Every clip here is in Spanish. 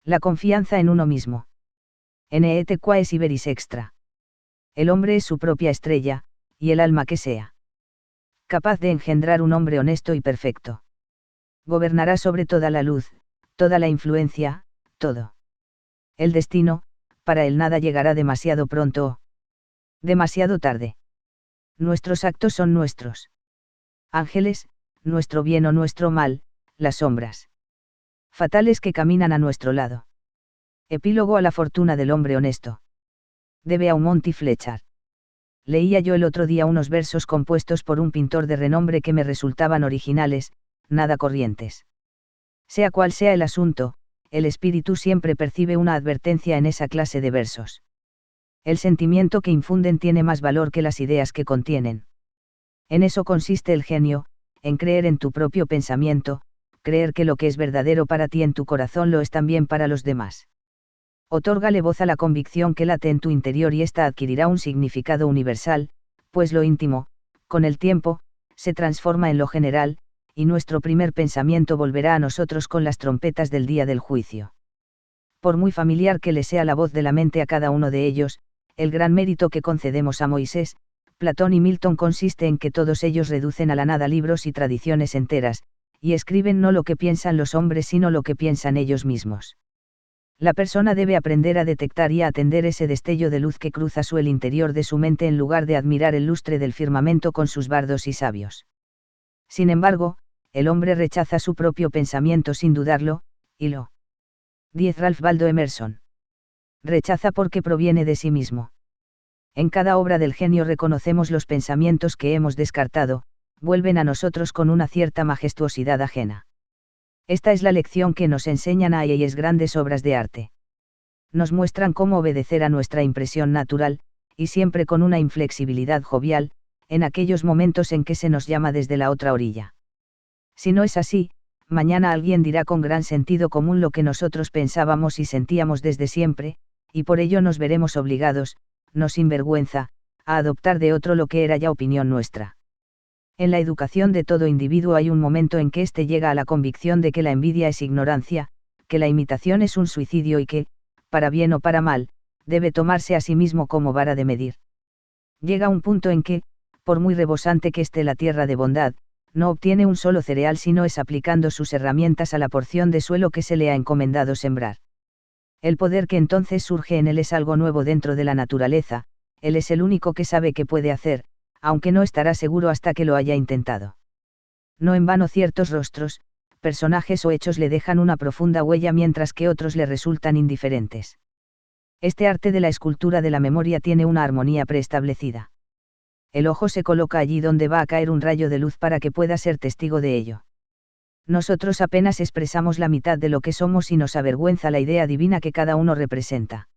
La confianza en uno mismo. Neete quaes iberis extra. El hombre es su propia estrella, y el alma que sea capaz de engendrar un hombre honesto y perfecto. Gobernará sobre toda la luz, toda la influencia, todo. El destino, para él nada llegará demasiado pronto o demasiado tarde. Nuestros actos son nuestros ángeles, nuestro bien o nuestro mal, las sombras fatales que caminan a nuestro lado. Epílogo a la fortuna del hombre honesto. De Beaumont y Fletcher. Leía yo el otro día unos versos compuestos por un pintor de renombre que me resultaban originales, nada corrientes. Sea cual sea el asunto, el espíritu siempre percibe una advertencia en esa clase de versos. El sentimiento que infunden tiene más valor que las ideas que contienen. En eso consiste el genio, en creer en tu propio pensamiento, creer que lo que es verdadero para ti en tu corazón lo es también para los demás. Otórgale voz a la convicción que late en tu interior y ésta adquirirá un significado universal, pues lo íntimo, con el tiempo, se transforma en lo general, y nuestro primer pensamiento volverá a nosotros con las trompetas del día del juicio. Por muy familiar que le sea la voz de la mente a cada uno de ellos, el gran mérito que concedemos a Moisés, Platón y Milton consiste en que todos ellos reducen a la nada libros y tradiciones enteras, y escriben no lo que piensan los hombres sino lo que piensan ellos mismos. La persona debe aprender a detectar y a atender ese destello de luz que cruza el interior de su mente en lugar de admirar el lustre del firmamento con sus bardos y sabios. Sin embargo, el hombre rechaza su propio pensamiento sin dudarlo, y lo 10 Ralph Waldo Emerson. Rechaza porque proviene de sí mismo. En cada obra del genio reconocemos los pensamientos que hemos descartado, vuelven a nosotros con una cierta majestuosidad ajena. Esta es la lección que nos enseñan aquellas grandes obras de arte. Nos muestran cómo obedecer a nuestra impresión natural, y siempre con una inflexibilidad jovial, en aquellos momentos en que se nos llama desde la otra orilla. Si no es así, mañana alguien dirá con gran sentido común lo que nosotros pensábamos y sentíamos desde siempre, y por ello nos veremos obligados, no sin vergüenza, a adoptar de otro lo que era ya opinión nuestra. En la educación de todo individuo hay un momento en que éste llega a la convicción de que la envidia es ignorancia, que la imitación es un suicidio y que, para bien o para mal, debe tomarse a sí mismo como vara de medir. Llega un punto en que, por muy rebosante que esté la tierra de bondad, no obtiene un solo cereal si no es aplicando sus herramientas a la porción de suelo que se le ha encomendado sembrar. El poder que entonces surge en él es algo nuevo dentro de la naturaleza, él es el único que sabe qué puede hacer, aunque no estará seguro hasta que lo haya intentado. No en vano ciertos rostros, personajes o hechos le dejan una profunda huella mientras que otros le resultan indiferentes. Este arte de la escultura de la memoria tiene una armonía preestablecida. El ojo se coloca allí donde va a caer un rayo de luz para que pueda ser testigo de ello. Nosotros apenas expresamos la mitad de lo que somos y nos avergüenza la idea divina que cada uno representa.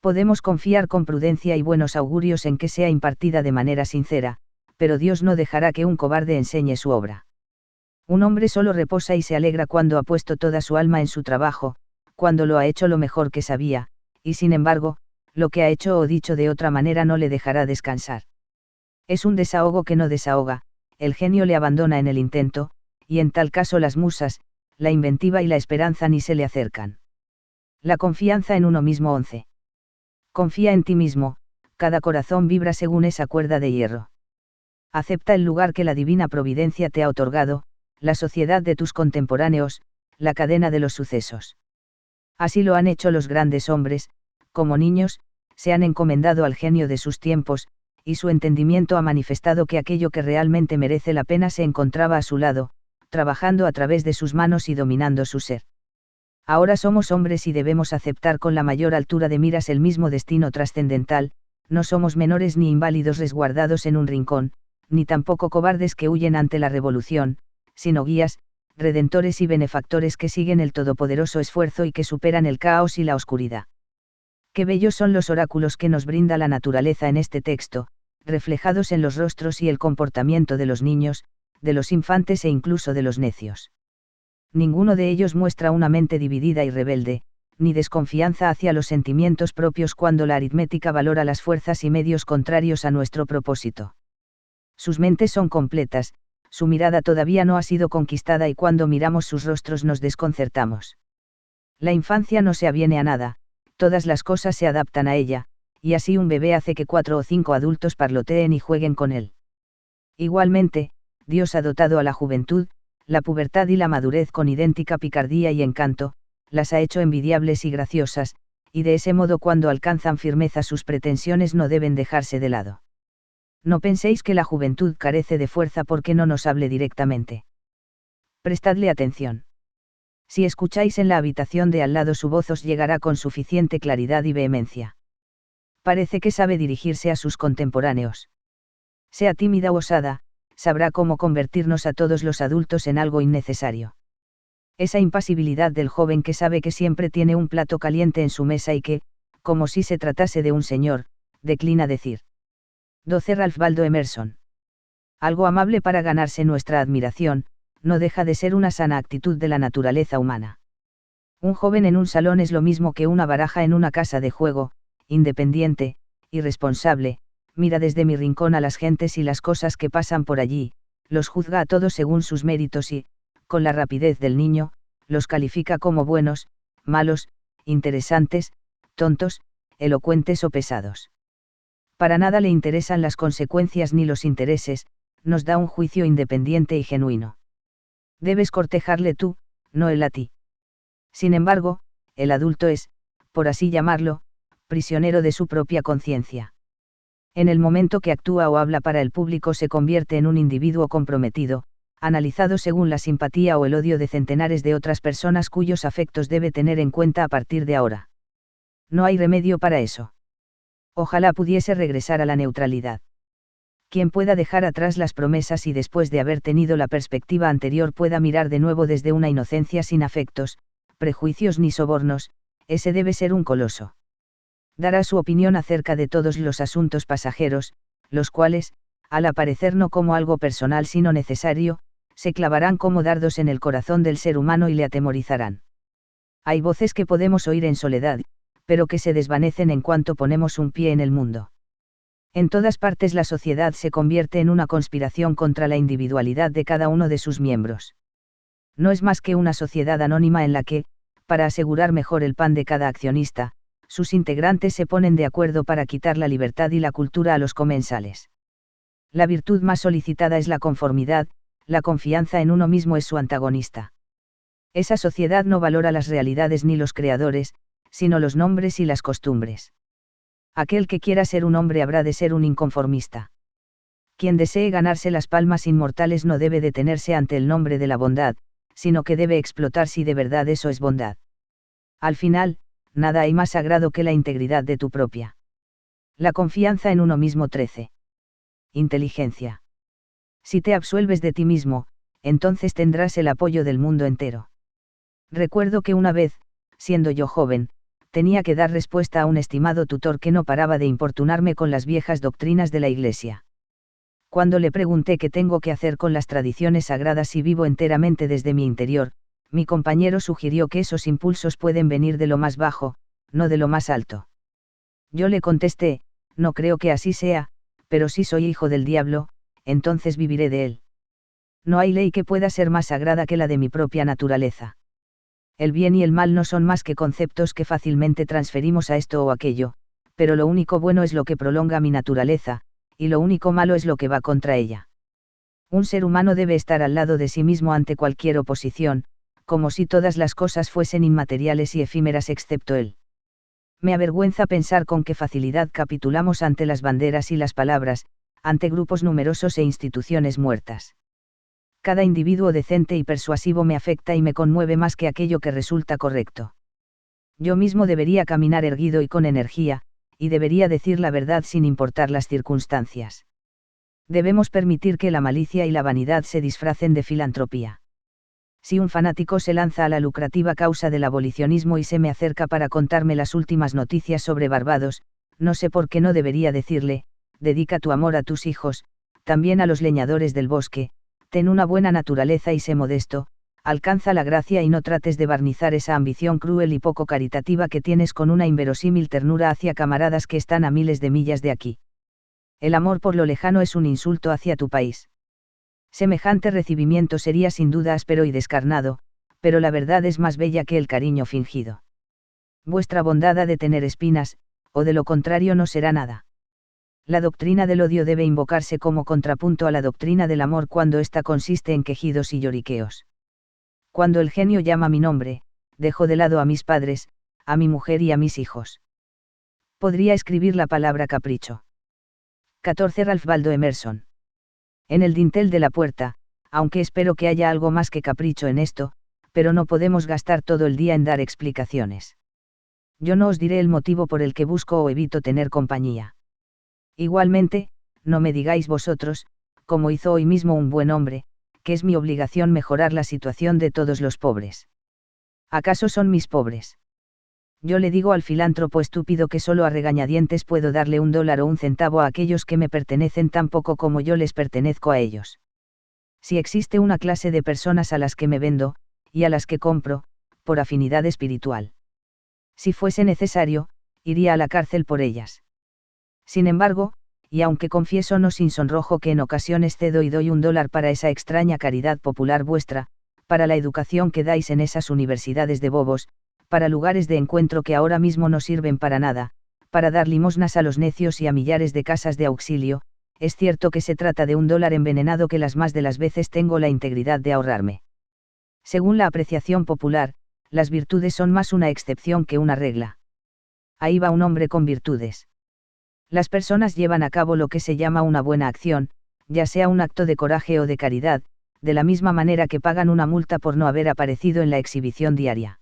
Podemos confiar con prudencia y buenos augurios en que sea impartida de manera sincera, pero Dios no dejará que un cobarde enseñe su obra. Un hombre solo reposa y se alegra cuando ha puesto toda su alma en su trabajo, cuando lo ha hecho lo mejor que sabía, y sin embargo, lo que ha hecho o dicho de otra manera no le dejará descansar. Es un desahogo que no desahoga, el genio le abandona en el intento, y en tal caso las musas, la inventiva y la esperanza ni se le acercan. La confianza en uno mismo 11. Confía en ti mismo, cada corazón vibra según esa cuerda de hierro. Acepta el lugar que la divina providencia te ha otorgado, la sociedad de tus contemporáneos, la cadena de los sucesos. Así lo han hecho los grandes hombres, como niños, se han encomendado al genio de sus tiempos, y su entendimiento ha manifestado que aquello que realmente merece la pena se encontraba a su lado, trabajando a través de sus manos y dominando su ser. Ahora somos hombres y debemos aceptar con la mayor altura de miras el mismo destino trascendental, no somos menores ni inválidos resguardados en un rincón, ni tampoco cobardes que huyen ante la revolución, sino guías, redentores y benefactores que siguen el todopoderoso esfuerzo y que superan el caos y la oscuridad. Qué bellos son los oráculos que nos brinda la naturaleza en este texto, reflejados en los rostros y el comportamiento de los niños, de los infantes e incluso de los necios. Ninguno de ellos muestra una mente dividida y rebelde, ni desconfianza hacia los sentimientos propios cuando la aritmética valora las fuerzas y medios contrarios a nuestro propósito. Sus mentes son completas, su mirada todavía no ha sido conquistada y cuando miramos sus rostros nos desconcertamos. La infancia no se aviene a nada, todas las cosas se adaptan a ella, y así un bebé hace que 4 o 5 adultos parloteen y jueguen con él. Igualmente, Dios ha dotado a la juventud, la pubertad y la madurez con idéntica picardía y encanto, las ha hecho envidiables y graciosas, y de ese modo cuando alcanzan firmeza sus pretensiones no deben dejarse de lado. No penséis que la juventud carece de fuerza porque no nos hable directamente. Prestadle atención. Si escucháis en la habitación de al lado su voz os llegará con suficiente claridad y vehemencia. Parece que sabe dirigirse a sus contemporáneos. Sea tímida o osada, sabrá cómo convertirnos a todos los adultos en algo innecesario. Esa impasibilidad del joven que sabe que siempre tiene un plato caliente en su mesa y que, como si se tratase de un señor, declina decir. 12 Ralph Waldo Emerson. Algo amable para ganarse nuestra admiración, no deja de ser una sana actitud de la naturaleza humana. Un joven en un salón es lo mismo que una baraja en una casa de juego, independiente, irresponsable, mira desde mi rincón a las gentes y las cosas que pasan por allí, los juzga a todos según sus méritos y, con la rapidez del niño, los califica como buenos, malos, interesantes, tontos, elocuentes o pesados. Para nada le interesan las consecuencias ni los intereses, nos da un juicio independiente y genuino. Debes cortejarle tú, no él a ti. Sin embargo, el adulto es, por así llamarlo, prisionero de su propia conciencia. En el momento que actúa o habla para el público se convierte en un individuo comprometido, analizado según la simpatía o el odio de centenares de otras personas cuyos afectos debe tener en cuenta a partir de ahora. No hay remedio para eso. Ojalá pudiese regresar a la neutralidad. Quien pueda dejar atrás las promesas y después de haber tenido la perspectiva anterior pueda mirar de nuevo desde una inocencia sin afectos, prejuicios ni sobornos, ese debe ser un coloso. Dará su opinión acerca de todos los asuntos pasajeros, los cuales, al aparecer no como algo personal sino necesario, se clavarán como dardos en el corazón del ser humano y le atemorizarán. Hay voces que podemos oír en soledad, pero que se desvanecen en cuanto ponemos un pie en el mundo. En todas partes la sociedad se convierte en una conspiración contra la individualidad de cada uno de sus miembros. No es más que una sociedad anónima en la que, para asegurar mejor el pan de cada accionista, sus integrantes se ponen de acuerdo para quitar la libertad y la cultura a los comensales. La virtud más solicitada es la conformidad, la confianza en uno mismo es su antagonista. Esa sociedad no valora las realidades ni los creadores, sino los nombres y las costumbres. Aquel que quiera ser un hombre habrá de ser un inconformista. Quien desee ganarse las palmas inmortales no debe detenerse ante el nombre de la bondad, sino que debe explotar si de verdad eso es bondad. Al final, nada hay más sagrado que la integridad de tu propia. La confianza en uno mismo. 13. Inteligencia. Si te absuelves de ti mismo, entonces tendrás el apoyo del mundo entero. Recuerdo que una vez, siendo yo joven, tenía que dar respuesta a un estimado tutor que no paraba de importunarme con las viejas doctrinas de la Iglesia. Cuando le pregunté qué tengo que hacer con las tradiciones sagradas si vivo enteramente desde mi interior, mi compañero sugirió que esos impulsos pueden venir de lo más bajo, no de lo más alto. Yo le contesté, no creo que así sea, pero si soy hijo del diablo, entonces viviré de él. No hay ley que pueda ser más sagrada que la de mi propia naturaleza. El bien y el mal no son más que conceptos que fácilmente transferimos a esto o aquello, pero lo único bueno es lo que prolonga mi naturaleza, y lo único malo es lo que va contra ella. Un ser humano debe estar al lado de sí mismo ante cualquier oposición, como si todas las cosas fuesen inmateriales y efímeras excepto él. Me avergüenza pensar con qué facilidad capitulamos ante las banderas y las palabras, ante grupos numerosos e instituciones muertas. Cada individuo decente y persuasivo me afecta y me conmueve más que aquello que resulta correcto. Yo mismo debería caminar erguido y con energía, y debería decir la verdad sin importar las circunstancias. Debemos permitir que la malicia y la vanidad se disfracen de filantropía. Si un fanático se lanza a la lucrativa causa del abolicionismo y se me acerca para contarme las últimas noticias sobre Barbados, no sé por qué no debería decirle, dedica tu amor a tus hijos, también a los leñadores del bosque, ten una buena naturaleza y sé modesto, alcanza la gracia y no trates de barnizar esa ambición cruel y poco caritativa que tienes con una inverosímil ternura hacia camaradas que están a miles de millas de aquí. El amor por lo lejano es un insulto hacia tu país. Semejante recibimiento sería sin duda áspero y descarnado, pero la verdad es más bella que el cariño fingido. Vuestra bondad ha de tener espinas, o de lo contrario no será nada. La doctrina del odio debe invocarse como contrapunto a la doctrina del amor cuando ésta consiste en quejidos y lloriqueos. Cuando el genio llama mi nombre, dejo de lado a mis padres, a mi mujer y a mis hijos. Podría escribir la palabra capricho. 14 Ralph Waldo Emerson. En el dintel de la puerta, aunque espero que haya algo más que capricho en esto, pero no podemos gastar todo el día en dar explicaciones. Yo no os diré el motivo por el que busco o evito tener compañía. Igualmente, no me digáis vosotros, como hizo hoy mismo un buen hombre, que es mi obligación mejorar la situación de todos los pobres. ¿Acaso son mis pobres? Yo le digo al filántropo estúpido que solo a regañadientes puedo darle $1 o 1 centavo a aquellos que me pertenecen tan poco como yo les pertenezco a ellos. Si existe una clase de personas a las que me vendo, y a las que compro, por afinidad espiritual. Si fuese necesario, iría a la cárcel por ellas. Sin embargo, y aunque confieso no sin sonrojo que en ocasiones cedo y doy $1 para esa extraña caridad popular vuestra, para la educación que dais en esas universidades de bobos, para lugares de encuentro que ahora mismo no sirven para nada, para dar limosnas a los necios y a millares de casas de auxilio, es cierto que se trata de $1 envenenado que las más de las veces tengo la integridad de ahorrarme. Según la apreciación popular, las virtudes son más una excepción que una regla. Ahí va un hombre con virtudes. Las personas llevan a cabo lo que se llama una buena acción, ya sea un acto de coraje o de caridad, de la misma manera que pagan una multa por no haber aparecido en la exhibición diaria.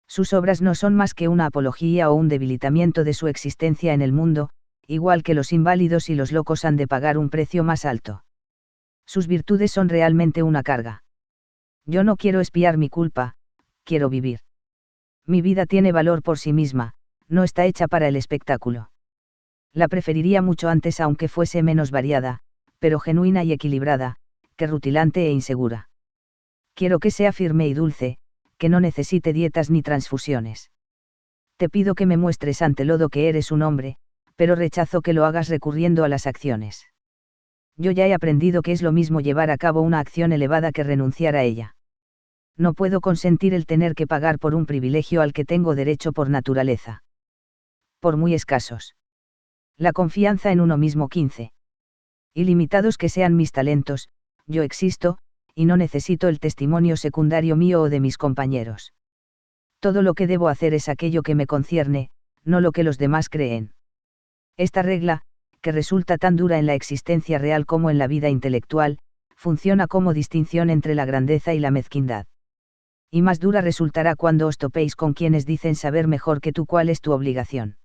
Sus obras no son más que una apología o un debilitamiento de su existencia en el mundo, igual que los inválidos y los locos han de pagar un precio más alto. Sus virtudes son realmente una carga. Yo no quiero expiar mi culpa, quiero vivir. Mi vida tiene valor por sí misma, no está hecha para el espectáculo. La preferiría mucho antes aunque fuese menos variada, pero genuina y equilibrada, que rutilante e insegura. Quiero que sea firme y dulce, que no necesite dietas ni transfusiones. Te pido que me muestres ante lodo que eres un hombre, pero rechazo que lo hagas recurriendo a las acciones. Yo ya he aprendido que es lo mismo llevar a cabo una acción elevada que renunciar a ella. No puedo consentir el tener que pagar por un privilegio al que tengo derecho por naturaleza. Por muy escasos. La confianza en uno mismo 15. Ilimitados que sean mis talentos, yo existo, y no necesito el testimonio secundario mío o de mis compañeros. Todo lo que debo hacer es aquello que me concierne, no lo que los demás creen. Esta regla, que resulta tan dura en la existencia real como en la vida intelectual, funciona como distinción entre la grandeza y la mezquindad. Y más dura resultará cuando os topéis con quienes dicen saber mejor que tú cuál es tu obligación.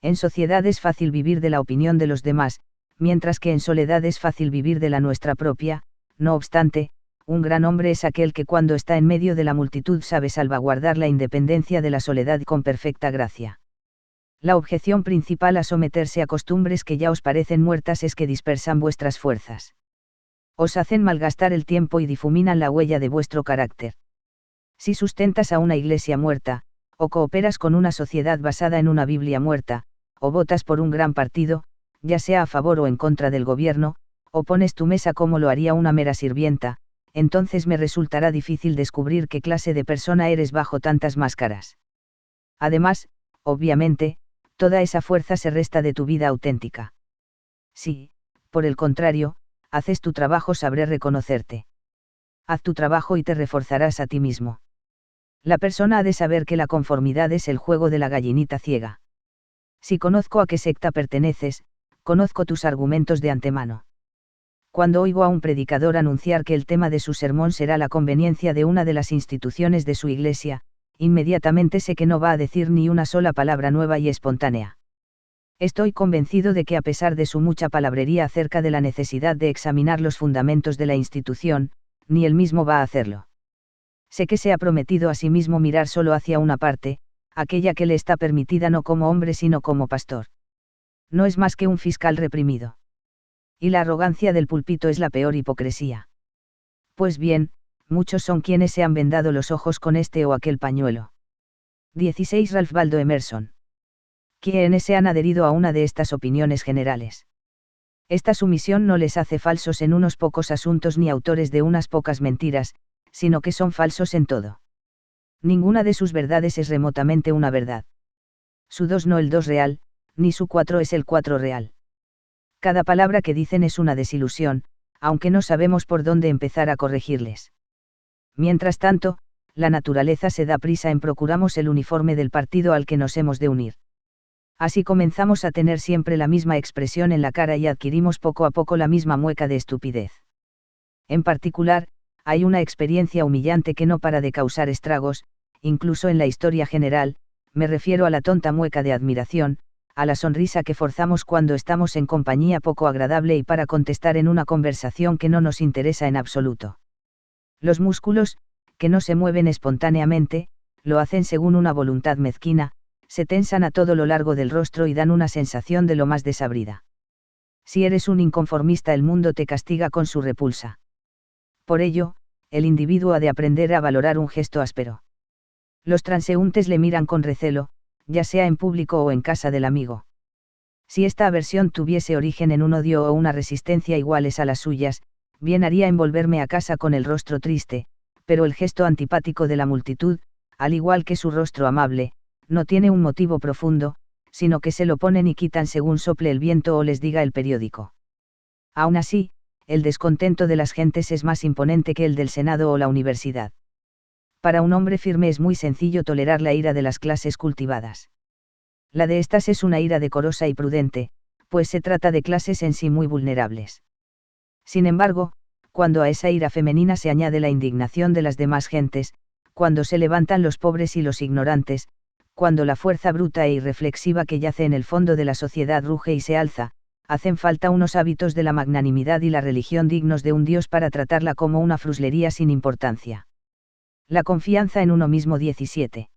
En sociedad es fácil vivir de la opinión de los demás, mientras que en soledad es fácil vivir de la nuestra propia. No obstante, un gran hombre es aquel que cuando está en medio de la multitud sabe salvaguardar la independencia de la soledad con perfecta gracia. La objeción principal a someterse a costumbres que ya os parecen muertas es que dispersan vuestras fuerzas. Os hacen malgastar el tiempo y difuminan la huella de vuestro carácter. Si sustentas a una iglesia muerta, o cooperas con una sociedad basada en una Biblia muerta, o votas por un gran partido, ya sea a favor o en contra del gobierno, o pones tu mesa como lo haría una mera sirvienta, entonces me resultará difícil descubrir qué clase de persona eres bajo tantas máscaras. Además, obviamente, toda esa fuerza se resta de tu vida auténtica. Si, por el contrario, haces tu trabajo sabré reconocerte. Haz tu trabajo y te reforzarás a ti mismo. La persona ha de saber que la conformidad es el juego de la gallinita ciega. Si conozco a qué secta perteneces, conozco tus argumentos de antemano. Cuando oigo a un predicador anunciar que el tema de su sermón será la conveniencia de una de las instituciones de su iglesia, inmediatamente sé que no va a decir ni una sola palabra nueva y espontánea. Estoy convencido de que a pesar de su mucha palabrería acerca de la necesidad de examinar los fundamentos de la institución, ni él mismo va a hacerlo. Sé que se ha prometido a sí mismo mirar solo hacia una parte, aquella que le está permitida no como hombre sino como pastor. No es más que un fiscal reprimido. Y la arrogancia del púlpito es la peor hipocresía. Pues bien, muchos son quienes se han vendado los ojos con este o aquel pañuelo. 16 Ralph Waldo Emerson. Quienes se han adherido a una de estas opiniones generales. Esta sumisión no les hace falsos en unos pocos asuntos ni autores de unas pocas mentiras, sino que son falsos en todo. Ninguna de sus verdades es remotamente una verdad. Su 2 no el 2 real, ni su 4 es el 4 real. Cada palabra que dicen es una desilusión, aunque no sabemos por dónde empezar a corregirles. Mientras tanto, la naturaleza se da prisa en procuramos el uniforme del partido al que nos hemos de unir. Así comenzamos a tener siempre la misma expresión en la cara y adquirimos poco a poco la misma mueca de estupidez. En particular, hay una experiencia humillante que no para de causar estragos, incluso en la historia general, me refiero a la tonta mueca de admiración, a la sonrisa que forzamos cuando estamos en compañía poco agradable y para contestar en una conversación que no nos interesa en absoluto. Los músculos, que no se mueven espontáneamente, lo hacen según una voluntad mezquina, se tensan a todo lo largo del rostro y dan una sensación de lo más desabrida. Si eres un inconformista, el mundo te castiga con su repulsa. Por ello, el individuo ha de aprender a valorar un gesto áspero. Los transeúntes le miran con recelo, ya sea en público o en casa del amigo. Si esta aversión tuviese origen en un odio o una resistencia iguales a las suyas, bien haría en volverme a casa con el rostro triste, pero el gesto antipático de la multitud, al igual que su rostro amable, no tiene un motivo profundo, sino que se lo ponen y quitan según sople el viento o les diga el periódico. Aún así, el descontento de las gentes es más imponente que el del Senado o la universidad. Para un hombre firme es muy sencillo tolerar la ira de las clases cultivadas. La de estas es una ira decorosa y prudente, pues se trata de clases en sí muy vulnerables. Sin embargo, cuando a esa ira femenina se añade la indignación de las demás gentes, cuando se levantan los pobres y los ignorantes, cuando la fuerza bruta e irreflexiva que yace en el fondo de la sociedad ruge y se alza, hacen falta unos hábitos de la magnanimidad y la religión dignos de un Dios para tratarla como una fruslería sin importancia. La confianza en uno mismo 17.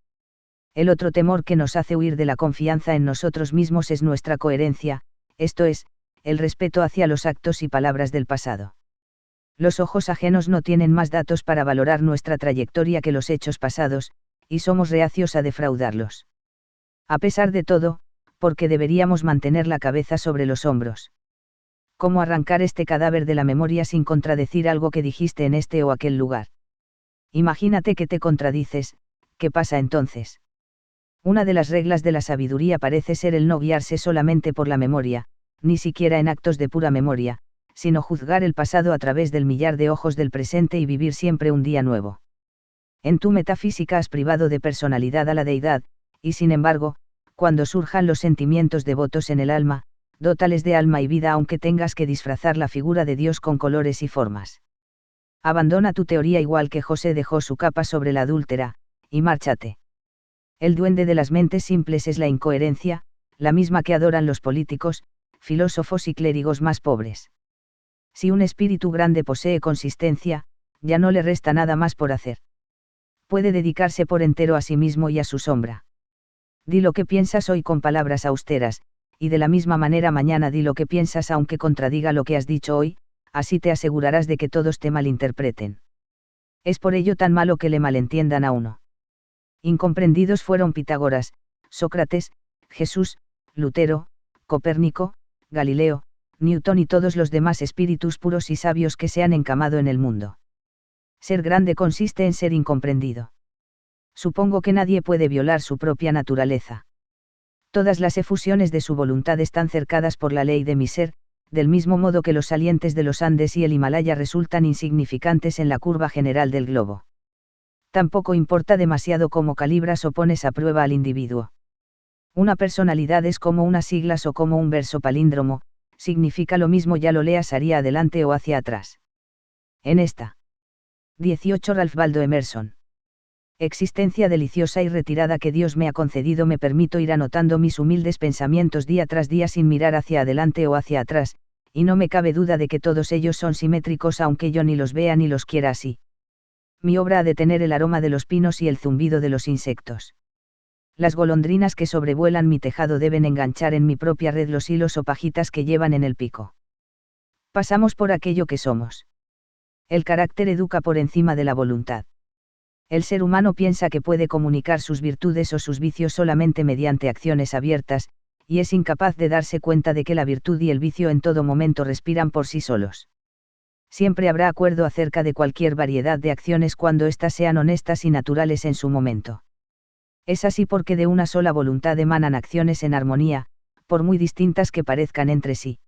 El otro temor que nos hace huir de la confianza en nosotros mismos es nuestra coherencia, esto es, el respeto hacia los actos y palabras del pasado. Los ojos ajenos no tienen más datos para valorar nuestra trayectoria que los hechos pasados, y somos reacios a defraudarlos. A pesar de todo, porque deberíamos mantener la cabeza sobre los hombros. ¿Cómo arrancar este cadáver de la memoria sin contradecir algo que dijiste en este o aquel lugar? Imagínate que te contradices, ¿qué pasa entonces? Una de las reglas de la sabiduría parece ser el no guiarse solamente por la memoria, ni siquiera en actos de pura memoria, sino juzgar el pasado a través del millar de ojos del presente y vivir siempre un día nuevo. En tu metafísica has privado de personalidad a la deidad, y sin embargo, cuando surjan los sentimientos devotos en el alma, dótales de alma y vida aunque tengas que disfrazar la figura de Dios con colores y formas. Abandona tu teoría igual que José dejó su capa sobre la adúltera, y márchate. El duende de las mentes simples es la incoherencia, la misma que adoran los políticos, filósofos y clérigos más pobres. Si un espíritu grande posee consistencia, ya no le resta nada más por hacer. Puede dedicarse por entero a sí mismo y a su sombra. Di lo que piensas hoy con palabras austeras, y de la misma manera mañana di lo que piensas aunque contradiga lo que has dicho hoy, así te asegurarás de que todos te malinterpreten. Es por ello tan malo que le malentiendan a uno. Incomprendidos fueron Pitágoras, Sócrates, Jesús, Lutero, Copérnico, Galileo, Newton y todos los demás espíritus puros y sabios que se han encamado en el mundo. Ser grande consiste en ser incomprendido. Supongo que nadie puede violar su propia naturaleza. Todas las efusiones de su voluntad están cercadas por la ley de mi ser, del mismo modo que los salientes de los Andes y el Himalaya resultan insignificantes en la curva general del globo. Tampoco importa demasiado cómo calibras o pones a prueba al individuo. Una personalidad es como unas siglas o como un verso palíndromo, significa lo mismo ya lo leas hacia adelante o hacia atrás. En esta 18 Ralph Waldo Emerson. Existencia deliciosa y retirada que Dios me ha concedido, me permito ir anotando mis humildes pensamientos día tras día sin mirar hacia adelante o hacia atrás, y no me cabe duda de que todos ellos son simétricos aunque yo ni los vea ni los quiera así. Mi obra ha de tener el aroma de los pinos y el zumbido de los insectos. Las golondrinas que sobrevuelan mi tejado deben enganchar en mi propia red los hilos o pajitas que llevan en el pico. Pasamos por aquello que somos. El carácter educa por encima de la voluntad. El ser humano piensa que puede comunicar sus virtudes o sus vicios solamente mediante acciones abiertas, y es incapaz de darse cuenta de que la virtud y el vicio en todo momento respiran por sí solos. Siempre habrá acuerdo acerca de cualquier variedad de acciones cuando éstas sean honestas y naturales en su momento. Es así porque de una sola voluntad emanan acciones en armonía, por muy distintas que parezcan entre sí.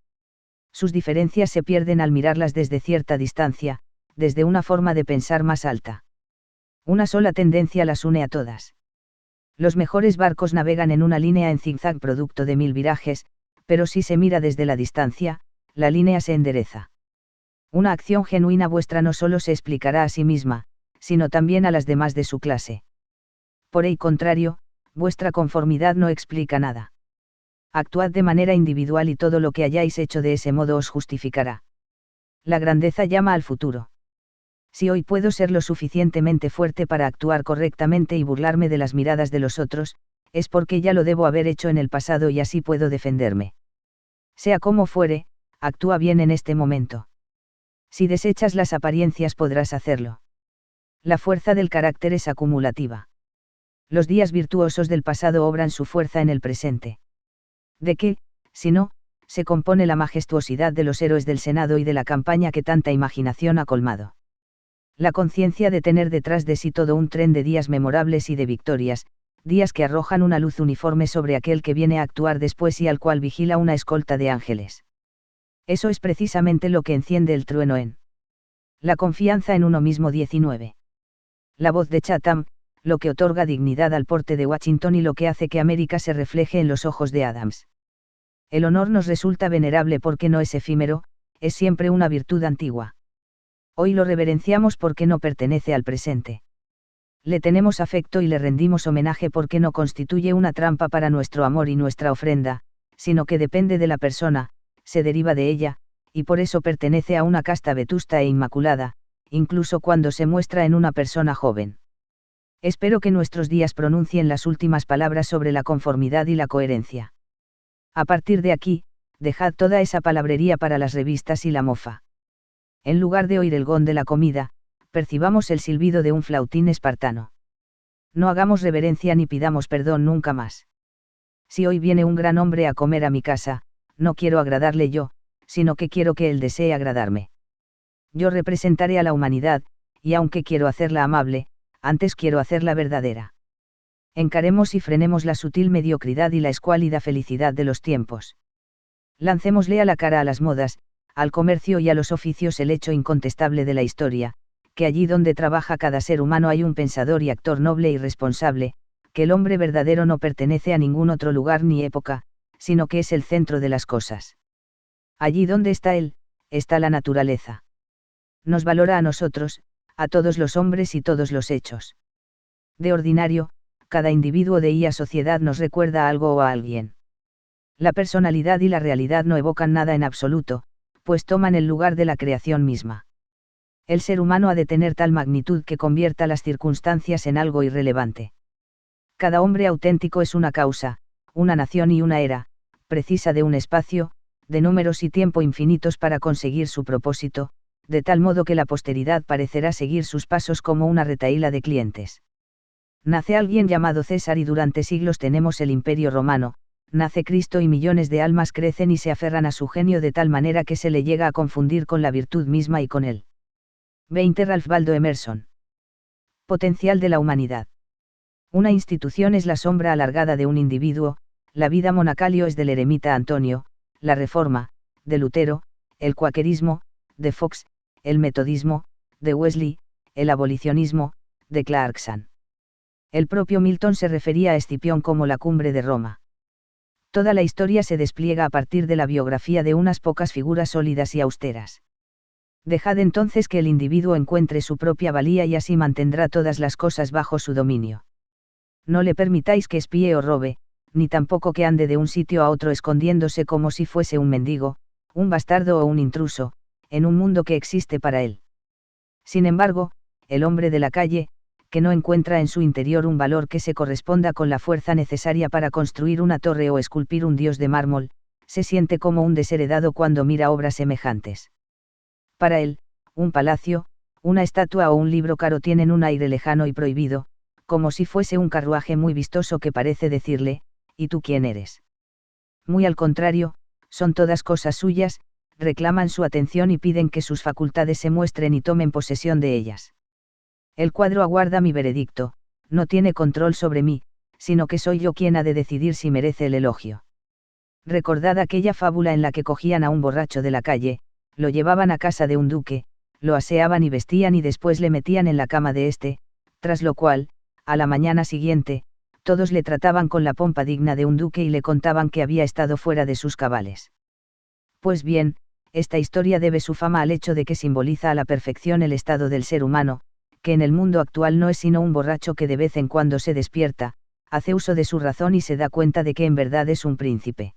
Sus diferencias se pierden al mirarlas desde cierta distancia, desde una forma de pensar más alta. Una sola tendencia las une a todas. Los mejores barcos navegan en una línea en zigzag producto de 1000 virajes, pero si se mira desde la distancia, la línea se endereza. Una acción genuina vuestra no solo se explicará a sí misma, sino también a las demás de su clase. Por el contrario, vuestra conformidad no explica nada. Actuad de manera individual y todo lo que hayáis hecho de ese modo os justificará. La grandeza llama al futuro. Si hoy puedo ser lo suficientemente fuerte para actuar correctamente y burlarme de las miradas de los otros, es porque ya lo debo haber hecho en el pasado y así puedo defenderme. Sea como fuere, actúa bien en este momento. Si desechas las apariencias podrás hacerlo. La fuerza del carácter es acumulativa. Los días virtuosos del pasado obran su fuerza en el presente. ¿De qué, si no, se compone la majestuosidad de los héroes del Senado y de la campaña que tanta imaginación ha colmado? La conciencia de tener detrás de sí todo un tren de días memorables y de victorias, días que arrojan una luz uniforme sobre aquel que viene a actuar después y al cual vigila una escolta de ángeles. Eso es precisamente lo que enciende el trueno en la confianza en uno mismo. 19. La voz de Chatham, lo que otorga dignidad al porte de Washington y lo que hace que América se refleje en los ojos de Adams. El honor nos resulta venerable porque no es efímero, es siempre una virtud antigua. Hoy lo reverenciamos porque no pertenece al presente. Le tenemos afecto y le rendimos homenaje porque no constituye una trampa para nuestro amor y nuestra ofrenda, sino que depende de la persona, se deriva de ella, y por eso pertenece a una casta vetusta e inmaculada, incluso cuando se muestra en una persona joven. Espero que nuestros días pronuncien las últimas palabras sobre la conformidad y la coherencia. A partir de aquí, dejad toda esa palabrería para las revistas y la mofa. En lugar de oír el gong de la comida, percibamos el silbido de un flautín espartano. No hagamos reverencia ni pidamos perdón nunca más. Si hoy viene un gran hombre a comer a mi casa, no quiero agradarle yo, sino que quiero que él desee agradarme. Yo representaré a la humanidad, y aunque quiero hacerla amable, antes quiero hacerla verdadera. Encaremos y frenemos la sutil mediocridad y la escuálida felicidad de los tiempos. Lancémosle a la cara a las modas, al comercio y a los oficios el hecho incontestable de la historia, que allí donde trabaja cada ser humano hay un pensador y actor noble y responsable, que el hombre verdadero no pertenece a ningún otro lugar ni época, sino que es el centro de las cosas. Allí donde está él, está la naturaleza. Nos valora a nosotros, a todos los hombres y todos los hechos. De ordinario, cada individuo de ella sociedad nos recuerda a algo o a alguien. La personalidad y la realidad no evocan nada en absoluto, pues toman el lugar de la creación misma. El ser humano ha de tener tal magnitud que convierta las circunstancias en algo irrelevante. Cada hombre auténtico es una causa, una nación y una era, precisa de un espacio, de números y tiempo infinitos para conseguir su propósito, de tal modo que la posteridad parecerá seguir sus pasos como una retahíla de clientes. Nace alguien llamado César y durante siglos tenemos el Imperio Romano, nace Cristo y millones de almas crecen y se aferran a su genio de tal manera que se le llega a confundir con la virtud misma y con él. 20. Ralph Waldo Emerson. Potencial de la humanidad. Una institución es la sombra alargada de un individuo, la vida monacal es del eremita Antonio, la Reforma, de Lutero, el cuaquerismo, de Fox, el metodismo, de Wesley, el abolicionismo, de Clarkson. El propio Milton se refería a Escipión como la cumbre de Roma. Toda la historia se despliega a partir de la biografía de unas pocas figuras sólidas y austeras. Dejad entonces que el individuo encuentre su propia valía y así mantendrá todas las cosas bajo su dominio. No le permitáis que espíe o robe, ni tampoco que ande de un sitio a otro escondiéndose como si fuese un mendigo, un bastardo o un intruso, en un mundo que existe para él. Sin embargo, el hombre de la calle, que no encuentra en su interior un valor que se corresponda con la fuerza necesaria para construir una torre o esculpir un dios de mármol, se siente como un desheredado cuando mira obras semejantes. Para él, un palacio, una estatua o un libro caro tienen un aire lejano y prohibido, como si fuese un carruaje muy vistoso que parece decirle, ¿y tú quién eres? Muy al contrario, son todas cosas suyas, reclaman su atención y piden que sus facultades se muestren y tomen posesión de ellas. El cuadro aguarda mi veredicto, no tiene control sobre mí, sino que soy yo quien ha de decidir si merece el elogio. Recordad aquella fábula en la que cogían a un borracho de la calle, lo llevaban a casa de un duque, lo aseaban y vestían y después le metían en la cama de éste, tras lo cual, a la mañana siguiente, todos le trataban con la pompa digna de un duque y le contaban que había estado fuera de sus cabales. Pues bien, esta historia debe su fama al hecho de que simboliza a la perfección el estado del ser humano, que en el mundo actual no es sino un borracho que de vez en cuando se despierta, hace uso de su razón y se da cuenta de que en verdad es un príncipe.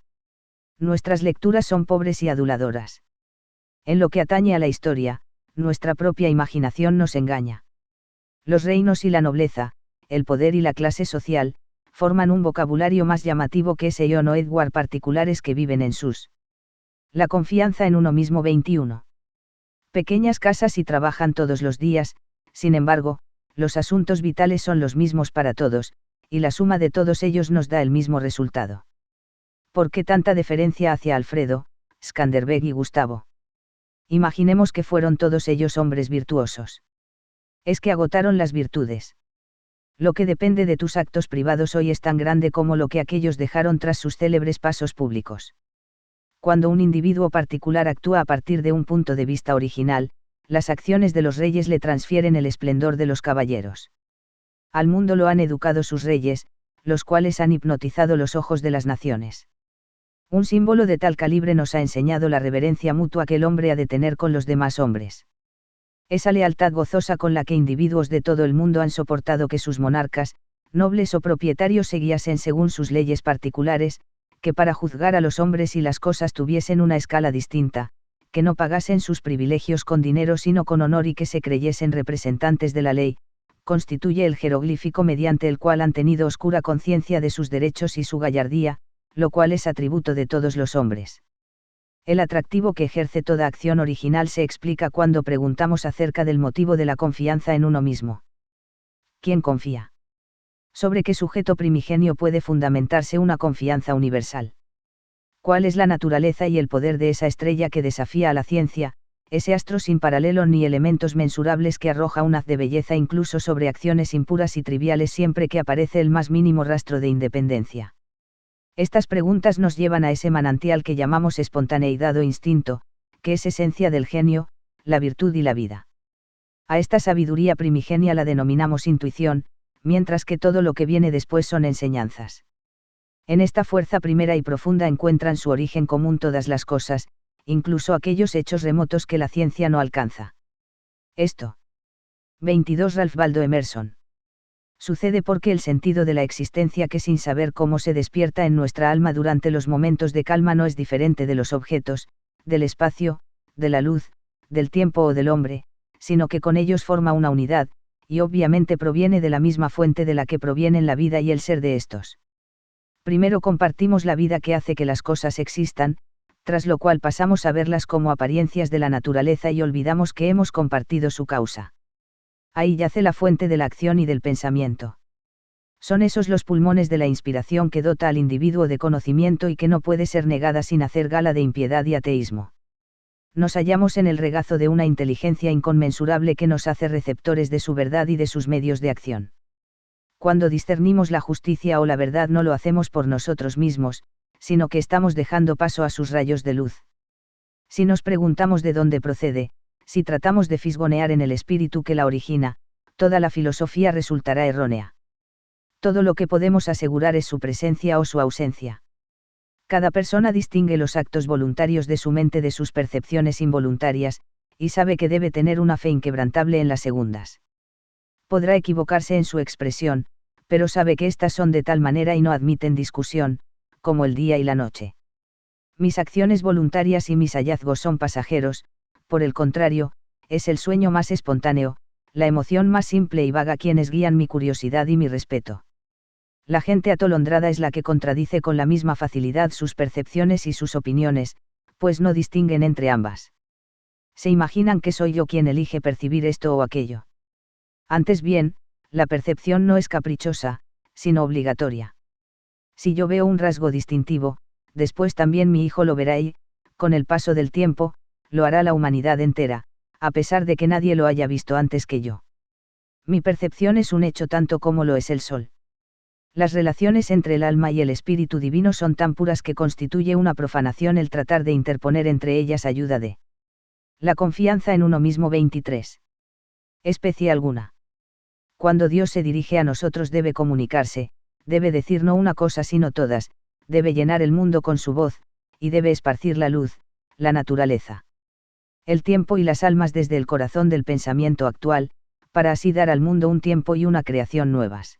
Nuestras lecturas son pobres y aduladoras. En lo que atañe a la historia, nuestra propia imaginación nos engaña. Los reinos y la nobleza, el poder y la clase social, forman un vocabulario más llamativo que ese John o Edward particulares que viven en sus. La confianza en uno mismo 21. Pequeñas casas y trabajan todos los días, sin embargo, los asuntos vitales son los mismos para todos, y la suma de todos ellos nos da el mismo resultado. ¿Por qué tanta deferencia hacia Alfredo, Skanderbeg y Gustavo? Imaginemos que fueron todos ellos hombres virtuosos. Es que agotaron las virtudes. Lo que depende de tus actos privados hoy es tan grande como lo que aquellos dejaron tras sus célebres pasos públicos. Cuando un individuo particular actúa a partir de un punto de vista original, las acciones de los reyes le transfieren el esplendor de los caballeros. Al mundo lo han educado sus reyes, los cuales han hipnotizado los ojos de las naciones. Un símbolo de tal calibre nos ha enseñado la reverencia mutua que el hombre ha de tener con los demás hombres. Esa lealtad gozosa con la que individuos de todo el mundo han soportado que sus monarcas, nobles o propietarios se guiasen según sus leyes particulares, que para juzgar a los hombres y las cosas tuviesen una escala distinta, que no pagasen sus privilegios con dinero sino con honor y que se creyesen representantes de la ley, constituye el jeroglífico mediante el cual han tenido oscura conciencia de sus derechos y su gallardía, lo cual es atributo de todos los hombres. El atractivo que ejerce toda acción original se explica cuando preguntamos acerca del motivo de la confianza en uno mismo. ¿Quién confía? ¿Sobre qué sujeto primigenio puede fundamentarse una confianza universal? ¿Cuál es la naturaleza y el poder de esa estrella que desafía a la ciencia, ese astro sin paralelo ni elementos mensurables que arroja un haz de belleza incluso sobre acciones impuras y triviales siempre que aparece el más mínimo rastro de independencia? Estas preguntas nos llevan a ese manantial que llamamos espontaneidad o instinto, que es esencia del genio, la virtud y la vida. A esta sabiduría primigenia la denominamos intuición, mientras que todo lo que viene después son enseñanzas. En esta fuerza primera y profunda encuentran su origen común todas las cosas, incluso aquellos hechos remotos que la ciencia no alcanza. Esto. 22 Ralph Waldo Emerson. Sucede porque el sentido de la existencia que sin saber cómo se despierta en nuestra alma durante los momentos de calma no es diferente de los objetos, del espacio, de la luz, del tiempo o del hombre, sino que con ellos forma una unidad, y obviamente proviene de la misma fuente de la que provienen la vida y el ser de estos. Primero compartimos la vida que hace que las cosas existan, tras lo cual pasamos a verlas como apariencias de la naturaleza y olvidamos que hemos compartido su causa. Ahí yace la fuente de la acción y del pensamiento. Son esos los pulmones de la inspiración que dota al individuo de conocimiento y que no puede ser negada sin hacer gala de impiedad y ateísmo. Nos hallamos en el regazo de una inteligencia inconmensurable que nos hace receptores de su verdad y de sus medios de acción. Cuando discernimos la justicia o la verdad no lo hacemos por nosotros mismos, sino que estamos dejando paso a sus rayos de luz. Si nos preguntamos de dónde procede, si tratamos de fisgonear en el espíritu que la origina, toda la filosofía resultará errónea. Todo lo que podemos asegurar es su presencia o su ausencia. Cada persona distingue los actos voluntarios de su mente de sus percepciones involuntarias, y sabe que debe tener una fe inquebrantable en las segundas. Podrá equivocarse en su expresión, pero sabe que éstas son de tal manera y no admiten discusión, como el día y la noche. Mis acciones voluntarias y mis hallazgos son pasajeros, por el contrario, es el sueño más espontáneo, la emoción más simple y vaga quienes guían mi curiosidad y mi respeto. La gente atolondrada es la que contradice con la misma facilidad sus percepciones y sus opiniones, pues no distinguen entre ambas. Se imaginan que soy yo quien elige percibir esto o aquello. Antes bien, la percepción no es caprichosa, sino obligatoria. Si yo veo un rasgo distintivo, después también mi hijo lo verá y, con el paso del tiempo, lo hará la humanidad entera, a pesar de que nadie lo haya visto antes que yo. Mi percepción es un hecho tanto como lo es el sol. Las relaciones entre el alma y el espíritu divino son tan puras que constituye una profanación el tratar de interponer entre ellas ayuda de la confianza en uno mismo. 23. Especie alguna. Cuando Dios se dirige a nosotros debe comunicarse, debe decir no una cosa sino todas, debe llenar el mundo con su voz, y debe esparcir la luz, la naturaleza. El tiempo y las almas desde el corazón del pensamiento actual, para así dar al mundo un tiempo y una creación nuevas.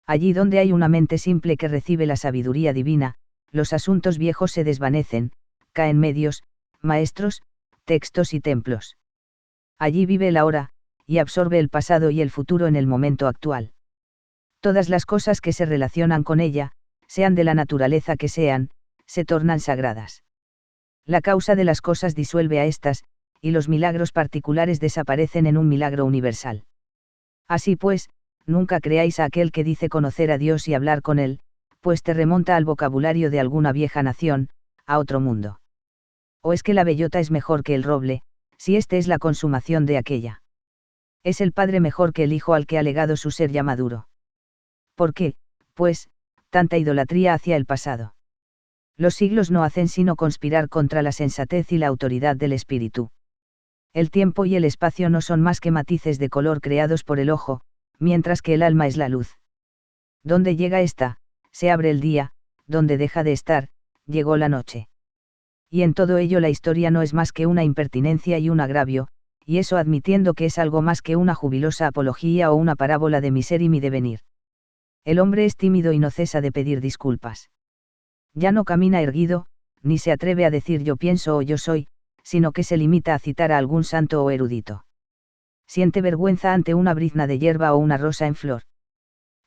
Allí donde hay una mente simple que recibe la sabiduría divina, los asuntos viejos se desvanecen, caen medios, maestros, textos y templos. Allí vive el ahora, y absorbe el pasado y el futuro en el momento actual. Todas las cosas que se relacionan con ella, sean de la naturaleza que sean, se tornan sagradas. La causa de las cosas disuelve a estas, y los milagros particulares desaparecen en un milagro universal. Así pues, nunca creáis a aquel que dice conocer a Dios y hablar con él, pues te remonta al vocabulario de alguna vieja nación, a otro mundo. O es que la bellota es mejor que el roble, si este es la consumación de aquella. Es el padre mejor que el hijo al que ha legado su ser ya maduro. ¿Por qué, pues, tanta idolatría hacia el pasado? Los siglos no hacen sino conspirar contra la sensatez y la autoridad del espíritu. El tiempo y el espacio no son más que matices de color creados por el ojo, mientras que el alma es la luz. Donde llega esta, se abre el día, donde deja de estar, llegó la noche. Y en todo ello la historia no es más que una impertinencia y un agravio, y eso admitiendo que es algo más que una jubilosa apología o una parábola de mi ser y mi devenir. El hombre es tímido y no cesa de pedir disculpas. Ya no camina erguido, ni se atreve a decir yo pienso o yo soy, sino que se limita a citar a algún santo o erudito. Siente vergüenza ante una brizna de hierba o una rosa en flor.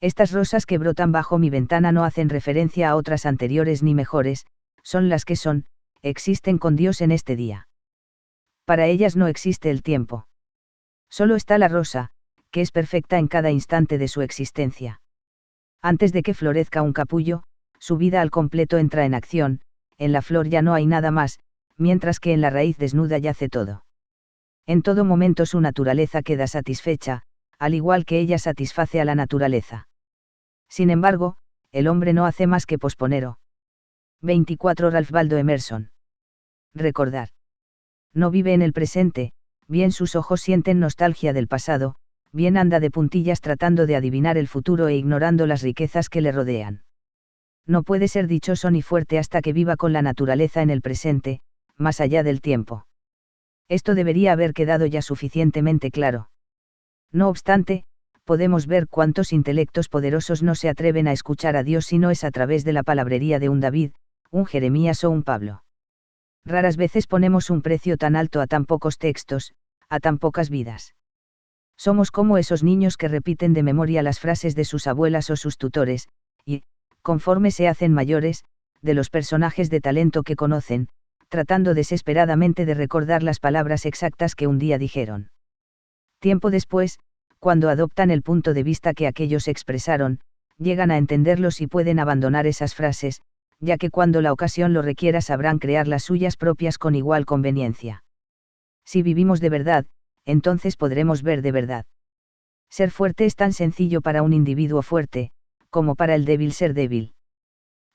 Estas rosas que brotan bajo mi ventana no hacen referencia a otras anteriores ni mejores, son las que son, existen con Dios en este día. Para ellas no existe el tiempo. Solo está la rosa, que es perfecta en cada instante de su existencia. Antes de que florezca un capullo, su vida al completo entra en acción, en la flor ya no hay nada más, mientras que en la raíz desnuda yace todo. En todo momento su naturaleza queda satisfecha, al igual que ella satisface a la naturaleza. Sin embargo, el hombre no hace más que posponer. 24 Ralph Waldo Emerson. Recordar. No vive en el presente, bien sus ojos sienten nostalgia del pasado, bien anda de puntillas tratando de adivinar el futuro e ignorando las riquezas que le rodean. No puede ser dichoso ni fuerte hasta que viva con la naturaleza en el presente, más allá del tiempo. Esto debería haber quedado ya suficientemente claro. No obstante, podemos ver cuántos intelectos poderosos no se atreven a escuchar a Dios si no es a través de la palabrería de un David, un Jeremías o un Pablo. Raras veces ponemos un precio tan alto a tan pocos textos, a tan pocas vidas. Somos como esos niños que repiten de memoria las frases de sus abuelas o sus tutores, y, conforme se hacen mayores, de los personajes de talento que conocen, tratando desesperadamente de recordar las palabras exactas que un día dijeron. Tiempo después, cuando adoptan el punto de vista que aquellos expresaron, llegan a entenderlos y pueden abandonar esas frases, ya que cuando la ocasión lo requiera sabrán crear las suyas propias con igual conveniencia. Si vivimos de verdad, entonces podremos ver de verdad. Ser fuerte es tan sencillo para un individuo fuerte, como para el débil ser débil.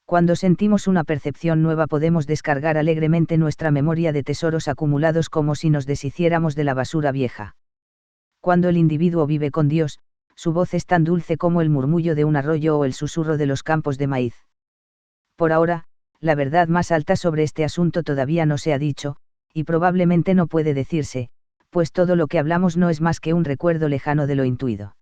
Cuando sentimos una percepción nueva podemos descargar alegremente nuestra memoria de tesoros acumulados como si nos deshiciéramos de la basura vieja. Cuando el individuo vive con Dios, su voz es tan dulce como el murmullo de un arroyo o el susurro de los campos de maíz. Por ahora, la verdad más alta sobre este asunto todavía no se ha dicho, y probablemente no puede decirse, pues todo lo que hablamos no es más que un recuerdo lejano de lo intuido.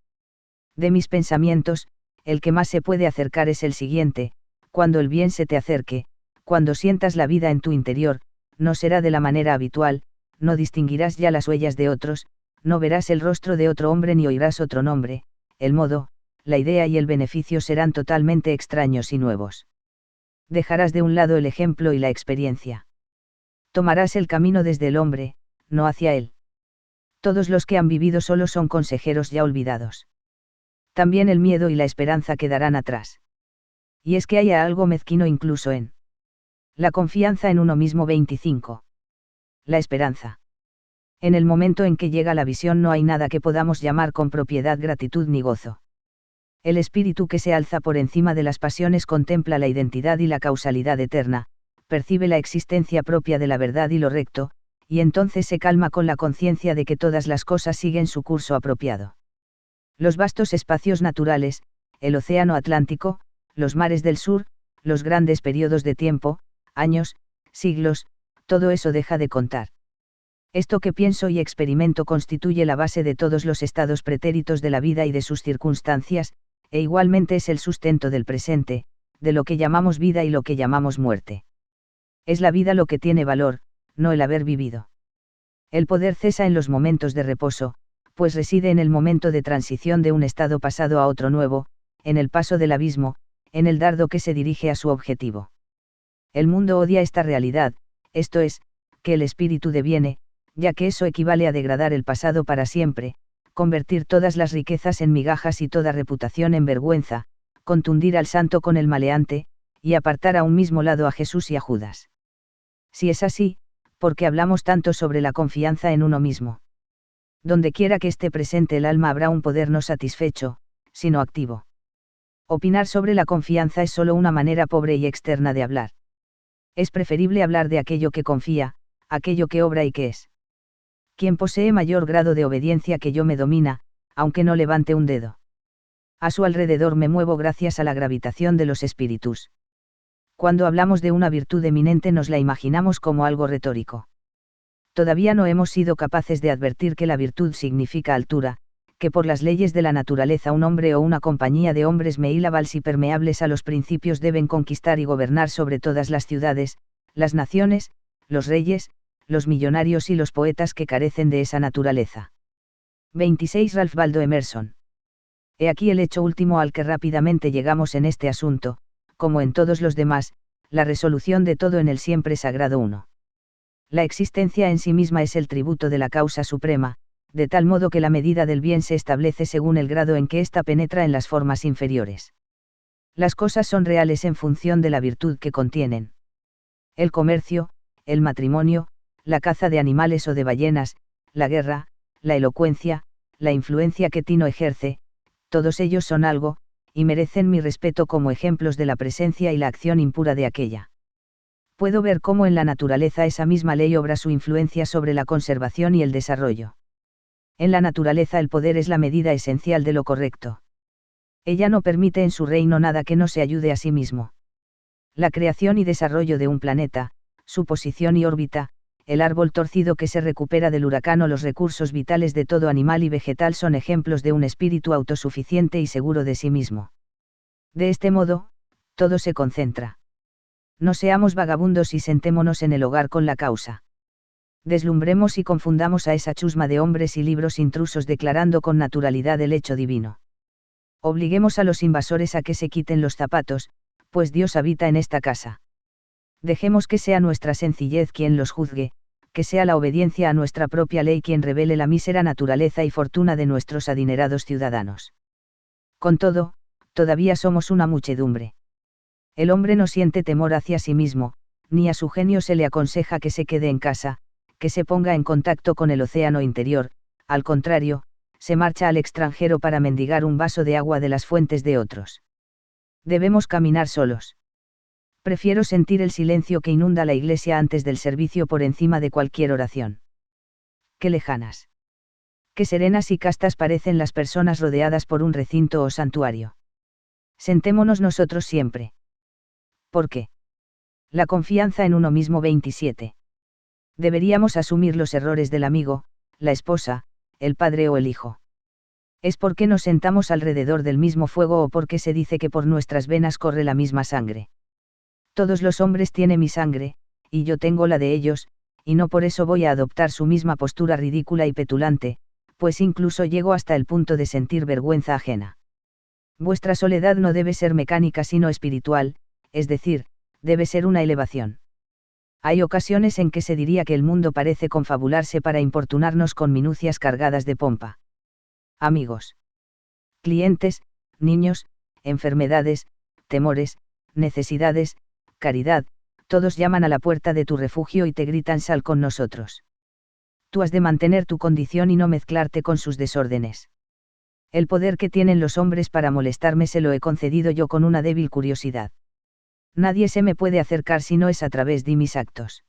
De mis pensamientos, el que más se puede acercar es el siguiente: cuando el bien se te acerque, cuando sientas la vida en tu interior, no será de la manera habitual, no distinguirás ya las huellas de otros, no verás el rostro de otro hombre ni oirás otro nombre, el modo, la idea y el beneficio serán totalmente extraños y nuevos. Dejarás de un lado el ejemplo y la experiencia. Tomarás el camino desde el hombre, no hacia él. Todos los que han vivido solo son consejeros ya olvidados. También el miedo y la esperanza quedarán atrás. Y es que hay algo mezquino incluso en La confianza en uno mismo 25. La esperanza. En el momento en que llega la visión no hay nada que podamos llamar con propiedad gratitud ni gozo. El espíritu que se alza por encima de las pasiones contempla la identidad y la causalidad eterna, percibe la existencia propia de la verdad y lo recto, y entonces se calma con la conciencia de que todas las cosas siguen su curso apropiado. Los vastos espacios naturales, el océano Atlántico, los mares del sur, los grandes periodos de tiempo, años, siglos, todo eso deja de contar. Esto que pienso y experimento constituye la base de todos los estados pretéritos de la vida y de sus circunstancias, e igualmente es el sustento del presente, de lo que llamamos vida y lo que llamamos muerte. Es la vida lo que tiene valor, no el haber vivido. El poder cesa en los momentos de reposo, pues reside en el momento de transición de un estado pasado a otro nuevo, en el paso del abismo, en el dardo que se dirige a su objetivo. El mundo odia esta realidad, esto es, que el espíritu deviene, ya que eso equivale a degradar el pasado para siempre, convertir todas las riquezas en migajas y toda reputación en vergüenza, contundir al santo con el maleante, y apartar a un mismo lado a Jesús y a Judas. Si es así, ¿por qué hablamos tanto sobre la confianza en uno mismo? Donde quiera que esté presente el alma habrá un poder no satisfecho, sino activo. Opinar sobre la confianza es solo una manera pobre y externa de hablar. Es preferible hablar de aquello que confía, aquello que obra y que es. Quien posee mayor grado de obediencia que yo me domina, aunque no levante un dedo. A su alrededor me muevo gracias a la gravitación de los espíritus. Cuando hablamos de una virtud eminente nos la imaginamos como algo retórico. Todavía no hemos sido capaces de advertir que la virtud significa altura, que por las leyes de la naturaleza un hombre o una compañía de hombres meílabals y permeables a los principios deben conquistar y gobernar sobre todas las ciudades, las naciones, los reyes, los millonarios y los poetas que carecen de esa naturaleza. 26 Ralph Waldo Emerson. He aquí el hecho último al que rápidamente llegamos en este asunto, como en todos los demás, la resolución de todo en el siempre sagrado uno. La existencia en sí misma es el tributo de la causa suprema, de tal modo que la medida del bien se establece según el grado en que ésta penetra en las formas inferiores. Las cosas son reales en función de la virtud que contienen. El comercio, el matrimonio, la caza de animales o de ballenas, la guerra, la elocuencia, la influencia que Tino ejerce, todos ellos son algo, y merecen mi respeto como ejemplos de la presencia y la acción impura de aquella. Puedo ver cómo en la naturaleza esa misma ley obra su influencia sobre la conservación y el desarrollo. En la naturaleza el poder es la medida esencial de lo correcto. Ella no permite en su reino nada que no se ayude a sí mismo. La creación y desarrollo de un planeta, su posición y órbita, el árbol torcido que se recupera del huracán o los recursos vitales de todo animal y vegetal son ejemplos de un espíritu autosuficiente y seguro de sí mismo. De este modo, todo se concentra. No seamos vagabundos y sentémonos en el hogar con la causa. Deslumbremos y confundamos a esa chusma de hombres y libros intrusos declarando con naturalidad el hecho divino. Obliguemos a los invasores a que se quiten los zapatos, pues Dios habita en esta casa. Dejemos que sea nuestra sencillez quien los juzgue, que sea la obediencia a nuestra propia ley quien revele la mísera naturaleza y fortuna de nuestros adinerados ciudadanos. Con todo, todavía somos una muchedumbre. El hombre no siente temor hacia sí mismo, ni a su genio se le aconseja que se quede en casa, que se ponga en contacto con el océano interior, al contrario, se marcha al extranjero para mendigar un vaso de agua de las fuentes de otros. Debemos caminar solos. Prefiero sentir el silencio que inunda la iglesia antes del servicio por encima de cualquier oración. Qué lejanas. Qué serenas y castas parecen las personas rodeadas por un recinto o santuario. Sentémonos nosotros siempre. ¿Por qué? La confianza en uno mismo 27. Deberíamos asumir los errores del amigo, la esposa, el padre o el hijo. Es porque nos sentamos alrededor del mismo fuego o porque se dice que por nuestras venas corre la misma sangre. Todos los hombres tienen mi sangre, y yo tengo la de ellos, y no por eso voy a adoptar su misma postura ridícula y petulante, pues incluso llego hasta el punto de sentir vergüenza ajena. Vuestra soledad no debe ser mecánica sino espiritual, es decir, debe ser una elevación. Hay ocasiones en que se diría que el mundo parece confabularse para importunarnos con minucias cargadas de pompa. Amigos, clientes, niños, enfermedades, temores, necesidades, caridad, todos llaman a la puerta de tu refugio y te gritan sal con nosotros. Tú has de mantener tu condición y no mezclarte con sus desórdenes. El poder que tienen los hombres para molestarme se lo he concedido yo con una débil curiosidad. Nadie se me puede acercar si no es a través de mis actos.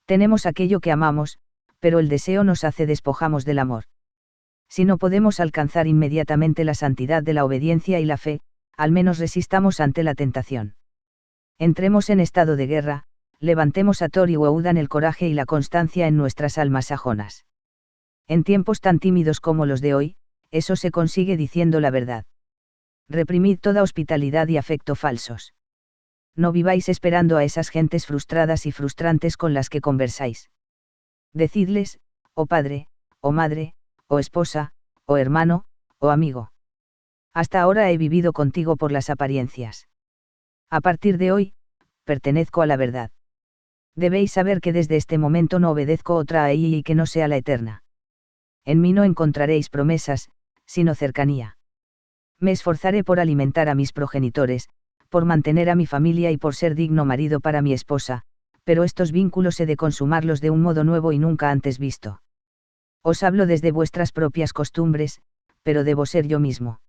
Tenemos aquello que amamos, pero el deseo nos hace despojamos del amor. Si no podemos alcanzar inmediatamente la santidad de la obediencia y la fe, al menos resistamos ante la tentación. Entremos en estado de guerra, levantemos a Thor y Wodan el coraje y la constancia en nuestras almas sajonas. En tiempos tan tímidos como los de hoy, eso se consigue diciendo la verdad. Reprimid toda hospitalidad y afecto falsos. No viváis esperando a esas gentes frustradas y frustrantes con las que conversáis. Decidles, oh padre, oh madre, oh esposa, oh hermano, oh amigo. Hasta ahora he vivido contigo por las apariencias. A partir de hoy, pertenezco a la verdad. Debéis saber que desde este momento no obedezco otra a ella y que no sea la eterna. En mí no encontraréis promesas, sino cercanía. Me esforzaré por alimentar a mis progenitores, por mantener a mi familia y por ser digno marido para mi esposa, pero estos vínculos he de consumarlos de un modo nuevo y nunca antes visto. Os hablo desde vuestras propias costumbres, pero debo ser yo mismo.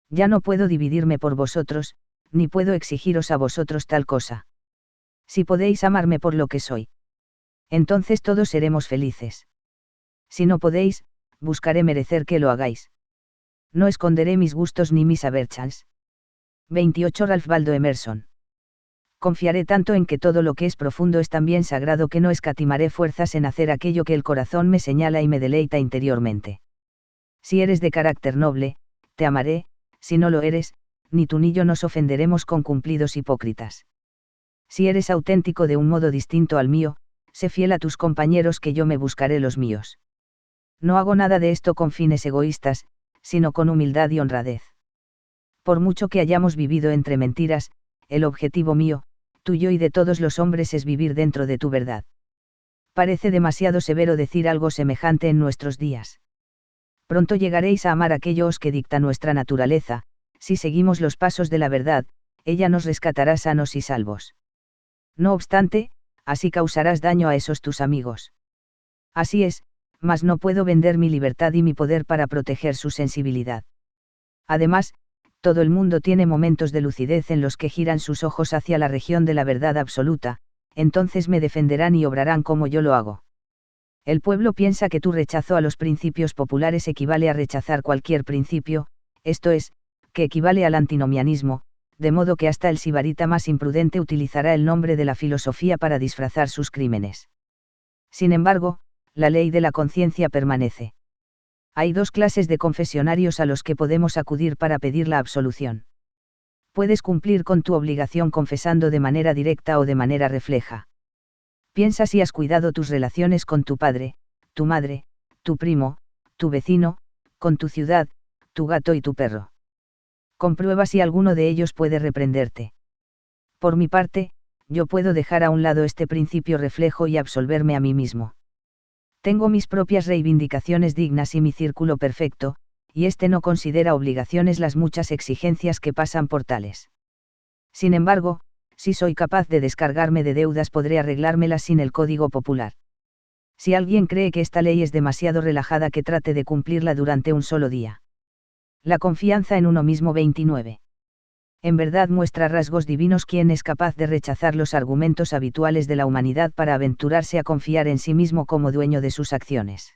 Ya no puedo dividirme por vosotros, ni puedo exigiros a vosotros tal cosa. Si podéis amarme por lo que soy, entonces todos seremos felices. Si no podéis, buscaré merecer que lo hagáis. No esconderé mis gustos ni mis averchans. 28 Ralph Waldo Emerson. Confiaré tanto en que todo lo que es profundo es también sagrado que no escatimaré fuerzas en hacer aquello que el corazón me señala y me deleita interiormente. Si eres de carácter noble, te amaré, si no lo eres, ni tú ni yo nos ofenderemos con cumplidos hipócritas. Si eres auténtico de un modo distinto al mío, sé fiel a tus compañeros que yo me buscaré los míos. No hago nada de esto con fines egoístas, sino con humildad y honradez. Por mucho que hayamos vivido entre mentiras, el objetivo mío, tuyo y de todos los hombres es vivir dentro de tu verdad. Parece demasiado severo decir algo semejante en nuestros días. Pronto llegaréis a amar aquellos que dicta nuestra naturaleza, si seguimos los pasos de la verdad, ella nos rescatará sanos y salvos. No obstante, así causarás daño a esos tus amigos. Así es, mas no puedo vender mi libertad y mi poder para proteger su sensibilidad. Además, todo el mundo tiene momentos de lucidez en los que giran sus ojos hacia la región de la verdad absoluta, entonces me defenderán y obrarán como yo lo hago. El pueblo piensa que tu rechazo a los principios populares equivale a rechazar cualquier principio, esto es, que equivale al antinomianismo, de modo que hasta el sibarita más imprudente utilizará el nombre de la filosofía para disfrazar sus crímenes. Sin embargo, la ley de la conciencia permanece. Hay dos clases de confesionarios a los que podemos acudir para pedir la absolución. Puedes cumplir con tu obligación confesando de manera directa o de manera refleja. Piensa si has cuidado tus relaciones con tu padre, tu madre, tu primo, tu vecino, con tu ciudad, tu gato y tu perro. Comprueba si alguno de ellos puede reprenderte. Por mi parte, yo puedo dejar a un lado este principio reflejo y absolverme a mí mismo. Tengo mis propias reivindicaciones dignas y mi círculo perfecto, y este no considera obligaciones las muchas exigencias que pasan por tales. Sin embargo, si soy capaz de descargarme de deudas podré arreglármelas sin el código popular. Si alguien cree que esta ley es demasiado relajada que trate de cumplirla durante un solo día. La confianza en uno mismo 29. En verdad muestra rasgos divinos quien es capaz de rechazar los argumentos habituales de la humanidad para aventurarse a confiar en sí mismo como dueño de sus acciones.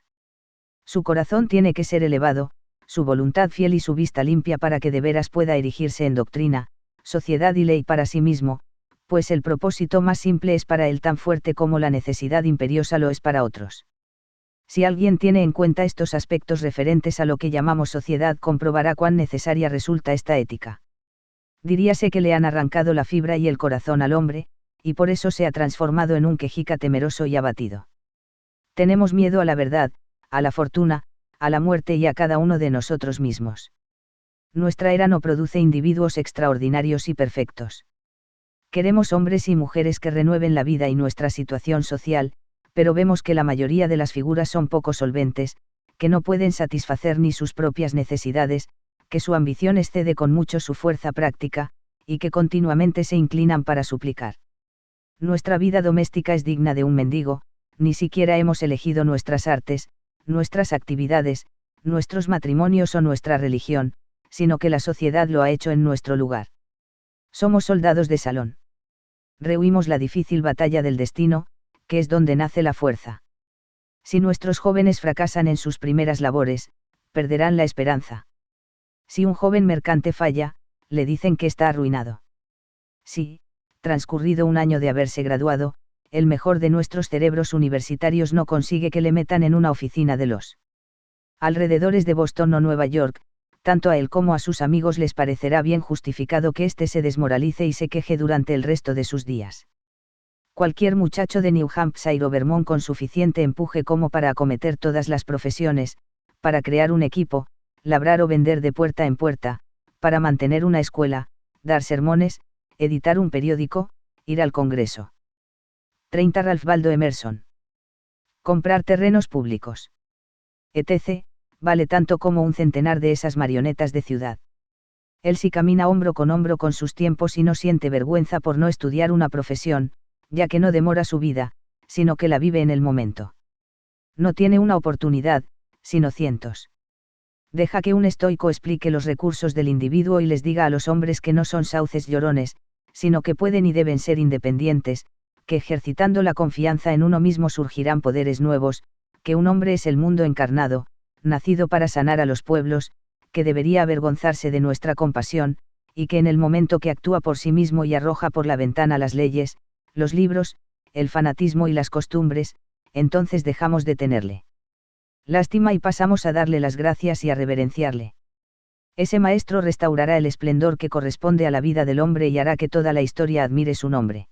Su corazón tiene que ser elevado, su voluntad fiel y su vista limpia para que de veras pueda erigirse en doctrina, sociedad y ley para sí mismo, pues el propósito más simple es para él tan fuerte como la necesidad imperiosa lo es para otros. Si alguien tiene en cuenta estos aspectos referentes a lo que llamamos sociedad, comprobará cuán necesaria resulta esta ética. Diríase que le han arrancado la fibra y el corazón al hombre, y por eso se ha transformado en un quejica temeroso y abatido. Tenemos miedo a la verdad, a la fortuna, a la muerte y a cada uno de nosotros mismos. Nuestra era no produce individuos extraordinarios y perfectos. Queremos hombres y mujeres que renueven la vida y nuestra situación social, pero vemos que la mayoría de las figuras son poco solventes, que no pueden satisfacer ni sus propias necesidades, que su ambición excede con mucho su fuerza práctica, y que continuamente se inclinan para suplicar. Nuestra vida doméstica es digna de un mendigo, ni siquiera hemos elegido nuestras artes, nuestras actividades, nuestros matrimonios o nuestra religión, sino que la sociedad lo ha hecho en nuestro lugar. Somos soldados de salón. Rehuimos la difícil batalla del destino, que es donde nace la fuerza. Si nuestros jóvenes fracasan en sus primeras labores, perderán la esperanza. Si un joven mercante falla, le dicen que está arruinado. Si, transcurrido un año de haberse graduado, el mejor de nuestros cerebros universitarios no consigue que le metan en una oficina de los alrededores de Boston o Nueva York, tanto a él como a sus amigos les parecerá bien justificado que éste se desmoralice y se queje durante el resto de sus días. Cualquier muchacho de New Hampshire o Vermont con suficiente empuje como para acometer todas las profesiones, para crear un equipo, labrar o vender de puerta en puerta, para mantener una escuela, dar sermones, editar un periódico, ir al Congreso. 30 Ralph Waldo Emerson. Comprar terrenos públicos. Etc. Vale tanto como un centenar de esas marionetas de ciudad. Él sí camina hombro con sus tiempos y no siente vergüenza por no estudiar una profesión, ya que no demora su vida, sino que la vive en el momento. No tiene una oportunidad, sino cientos. Deja que un estoico explique los recursos del individuo y les diga a los hombres que no son sauces llorones, sino que pueden y deben ser independientes, que ejercitando la confianza en uno mismo surgirán poderes nuevos, que un hombre es el mundo encarnado, nacido para sanar a los pueblos, que debería avergonzarse de nuestra compasión, y que en el momento que actúa por sí mismo y arroja por la ventana las leyes, los libros, el fanatismo y las costumbres, entonces dejamos de tenerle lástima y pasamos a darle las gracias y a reverenciarle. Ese maestro restaurará el esplendor que corresponde a la vida del hombre y hará que toda la historia admire su nombre.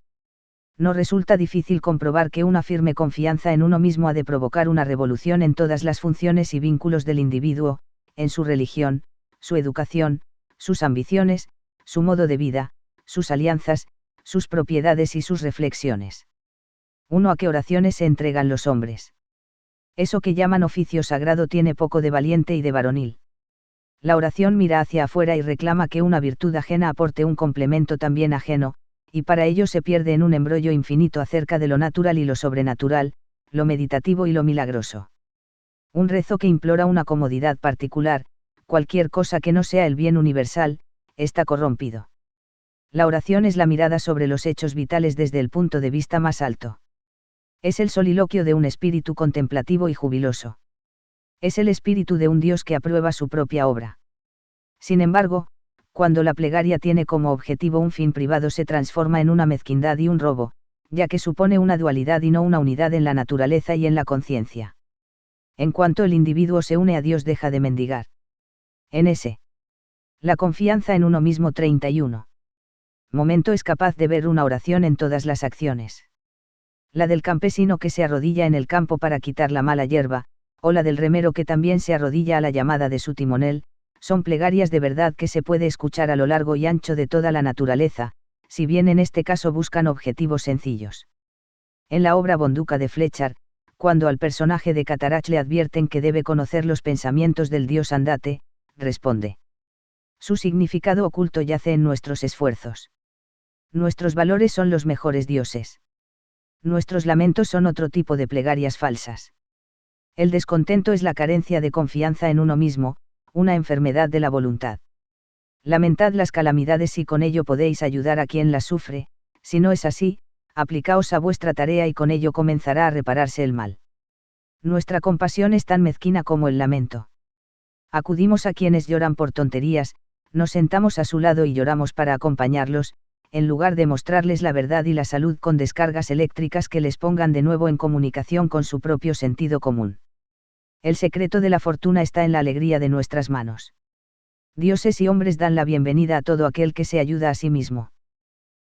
No resulta difícil comprobar que una firme confianza en uno mismo ha de provocar una revolución en todas las funciones y vínculos del individuo, en su religión, su educación, sus ambiciones, su modo de vida, sus alianzas, sus propiedades y sus reflexiones. 1. ¿A qué oraciones se entregan los hombres? Eso que llaman oficio sagrado tiene poco de valiente y de varonil. La oración mira hacia afuera y reclama que una virtud ajena aporte un complemento también ajeno, y para ello se pierde en un embrollo infinito acerca de lo natural y lo sobrenatural, lo meditativo y lo milagroso. Un rezo que implora una comodidad particular, cualquier cosa que no sea el bien universal, está corrompido. La oración es la mirada sobre los hechos vitales desde el punto de vista más alto. Es el soliloquio de un espíritu contemplativo y jubiloso. Es el espíritu de un Dios que aprueba su propia obra. Sin embargo, cuando la plegaria tiene como objetivo un fin privado se transforma en una mezquindad y un robo, ya que supone una dualidad y no una unidad en la naturaleza y en la conciencia. En cuanto el individuo se une a Dios deja de mendigar. N.S. La confianza en uno mismo. 31. Momento es capaz de ver una oración en todas las acciones. La del campesino que se arrodilla en el campo para quitar la mala hierba, o la del remero que también se arrodilla a la llamada de su timonel, son plegarias de verdad que se puede escuchar a lo largo y ancho de toda la naturaleza, si bien en este caso buscan objetivos sencillos. En la obra Bonduca de Fletcher, cuando al personaje de Catarach le advierten que debe conocer los pensamientos del dios Andate, responde: su significado oculto yace en nuestros esfuerzos. Nuestros valores son los mejores dioses. Nuestros lamentos son otro tipo de plegarias falsas. El descontento es la carencia de confianza en uno mismo, una enfermedad de la voluntad. Lamentad las calamidades si con ello podéis ayudar a quien las sufre, si no es así, aplicaos a vuestra tarea y con ello comenzará a repararse el mal. Nuestra compasión es tan mezquina como el lamento. Acudimos a quienes lloran por tonterías, nos sentamos a su lado y lloramos para acompañarlos, en lugar de mostrarles la verdad y la salud con descargas eléctricas que les pongan de nuevo en comunicación con su propio sentido común. El secreto de la fortuna está en la alegría de nuestras manos. Dioses y hombres dan la bienvenida a todo aquel que se ayuda a sí mismo.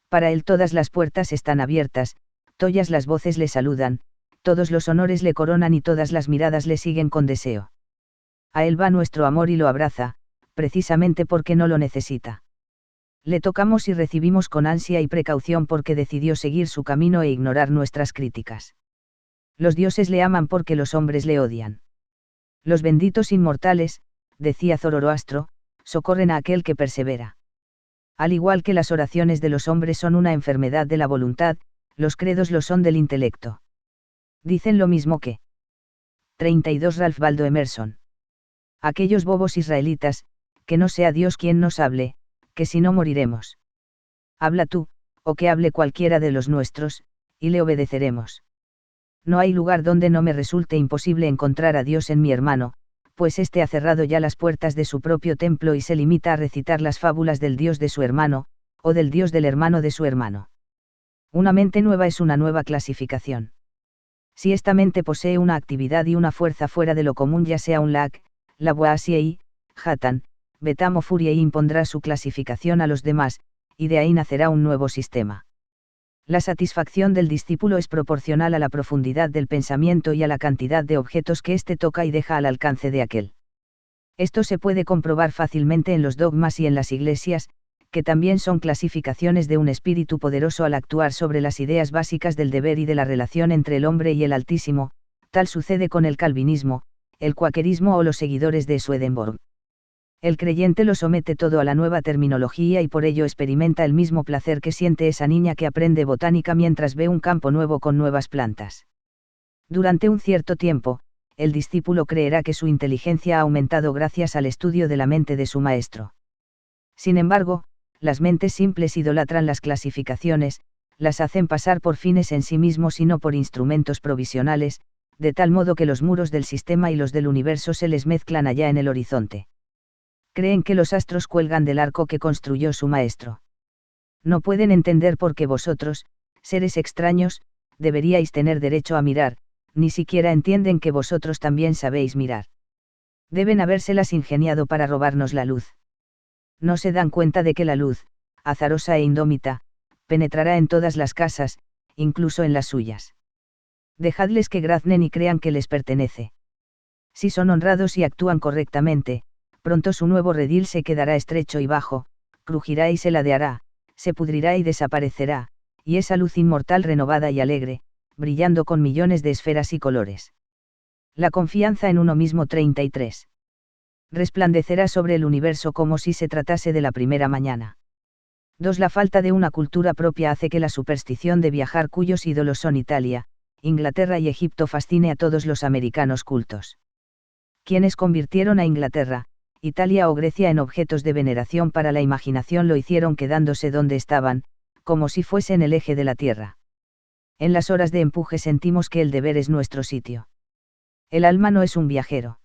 Para él todas las puertas están abiertas, todas las voces le saludan, todos los honores le coronan y todas las miradas le siguen con deseo. A él va nuestro amor y lo abraza, precisamente porque no lo necesita. Le tocamos y recibimos con ansia y precaución porque decidió seguir su camino e ignorar nuestras críticas. Los dioses le aman porque los hombres le odian. Los benditos inmortales, decía Zoroastro, socorren a aquel que persevera. Al igual que las oraciones de los hombres son una enfermedad de la voluntad, los credos lo son del intelecto. Dicen lo mismo que 32 Ralph Waldo Emerson. Aquellos bobos israelitas, que no sea Dios quien nos hable, que si no moriremos. Habla tú, o que hable cualquiera de los nuestros, y le obedeceremos. No hay lugar donde no me resulte imposible encontrar a Dios en mi hermano, pues éste ha cerrado ya las puertas de su propio templo y se limita a recitar las fábulas del Dios de su hermano, o del Dios del hermano de su hermano. Una mente nueva es una nueva clasificación. Si esta mente posee una actividad y una fuerza fuera de lo común, ya sea un Lak, Lavoisier, Hatan, Betam o Fourier, impondrá su clasificación a los demás, y de ahí nacerá un nuevo sistema. La satisfacción del discípulo es proporcional a la profundidad del pensamiento y a la cantidad de objetos que éste toca y deja al alcance de aquel. Esto se puede comprobar fácilmente en los dogmas y en las iglesias, que también son clasificaciones de un espíritu poderoso al actuar sobre las ideas básicas del deber y de la relación entre el hombre y el Altísimo. Tal sucede con el calvinismo, el cuaquerismo o los seguidores de Swedenborg. El creyente lo somete todo a la nueva terminología y por ello experimenta el mismo placer que siente esa niña que aprende botánica mientras ve un campo nuevo con nuevas plantas. Durante un cierto tiempo, el discípulo creerá que su inteligencia ha aumentado gracias al estudio de la mente de su maestro. Sin embargo, las mentes simples idolatran las clasificaciones, las hacen pasar por fines en sí mismos y no por instrumentos provisionales, de tal modo que los muros del sistema y los del universo se les mezclan allá en el horizonte. Creen que los astros cuelgan del arco que construyó su maestro. No pueden entender por qué vosotros, seres extraños, deberíais tener derecho a mirar, ni siquiera entienden que vosotros también sabéis mirar. Deben habérselas ingeniado para robarnos la luz. No se dan cuenta de que la luz, azarosa e indómita, penetrará en todas las casas, incluso en las suyas. Dejadles que graznen y crean que les pertenece. Si son honrados y actúan correctamente, pronto su nuevo redil se quedará estrecho y bajo, crujirá y se ladeará, se pudrirá y desaparecerá, y esa luz inmortal renovada y alegre, brillando con millones de esferas y colores. La confianza en uno mismo 33. Resplandecerá sobre el universo como si se tratase de la primera mañana. 2. La falta de una cultura propia hace que la superstición de viajar, cuyos ídolos son Italia, Inglaterra y Egipto, fascine a todos los americanos cultos. Quienes convirtieron a Inglaterra, Italia o Grecia en objetos de veneración para la imaginación lo hicieron quedándose donde estaban, como si fuesen el eje de la tierra. En las horas de empuje sentimos que el deber es nuestro sitio. El alma no es un viajero.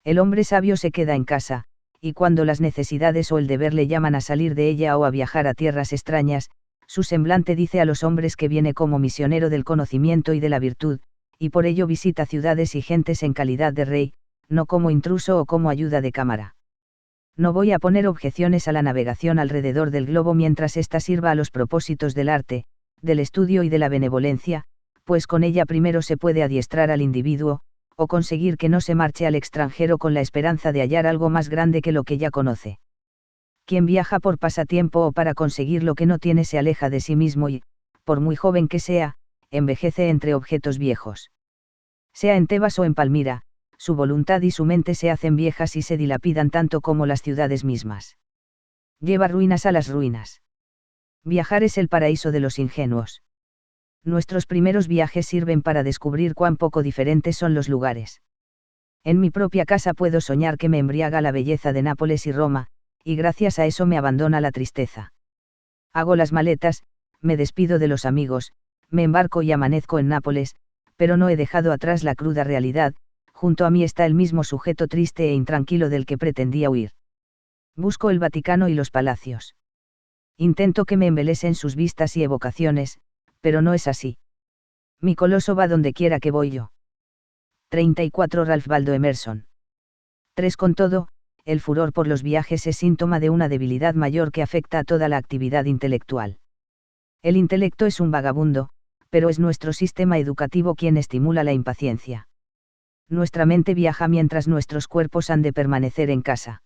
El hombre sabio se queda en casa, y cuando las necesidades o el deber le llaman a salir de ella o a viajar a tierras extrañas, su semblante dice a los hombres que viene como misionero del conocimiento y de la virtud, y por ello visita ciudades y gentes en calidad de rey, no como intruso o como ayuda de cámara. No voy a poner objeciones a la navegación alrededor del globo mientras ésta sirva a los propósitos del arte, del estudio y de la benevolencia, pues con ella primero se puede adiestrar al individuo, o conseguir que no se marche al extranjero con la esperanza de hallar algo más grande que lo que ya conoce. Quien viaja por pasatiempo o para conseguir lo que no tiene se aleja de sí mismo y, por muy joven que sea, envejece entre objetos viejos. Sea en Tebas o en Palmira, su voluntad y su mente se hacen viejas y se dilapidan tanto como las ciudades mismas. Lleva ruinas a las ruinas. Viajar es el paraíso de los ingenuos. Nuestros primeros viajes sirven para descubrir cuán poco diferentes son los lugares. En mi propia casa puedo soñar que me embriaga la belleza de Nápoles y Roma, y gracias a eso me abandona la tristeza. Hago las maletas, me despido de los amigos, me embarco y amanezco en Nápoles, pero no he dejado atrás la cruda realidad, junto a mí está el mismo sujeto triste e intranquilo del que pretendía huir. Busco el Vaticano y los palacios. Intento que me embelesen sus vistas y evocaciones, pero no es así. Mi coloso va donde quiera que voy yo. 34 Ralph Waldo Emerson. 3. Con todo, el furor por los viajes es síntoma de una debilidad mayor que afecta a toda la actividad intelectual. El intelecto es un vagabundo, pero es nuestro sistema educativo quien estimula la impaciencia. Nuestra mente viaja mientras nuestros cuerpos han de permanecer en casa.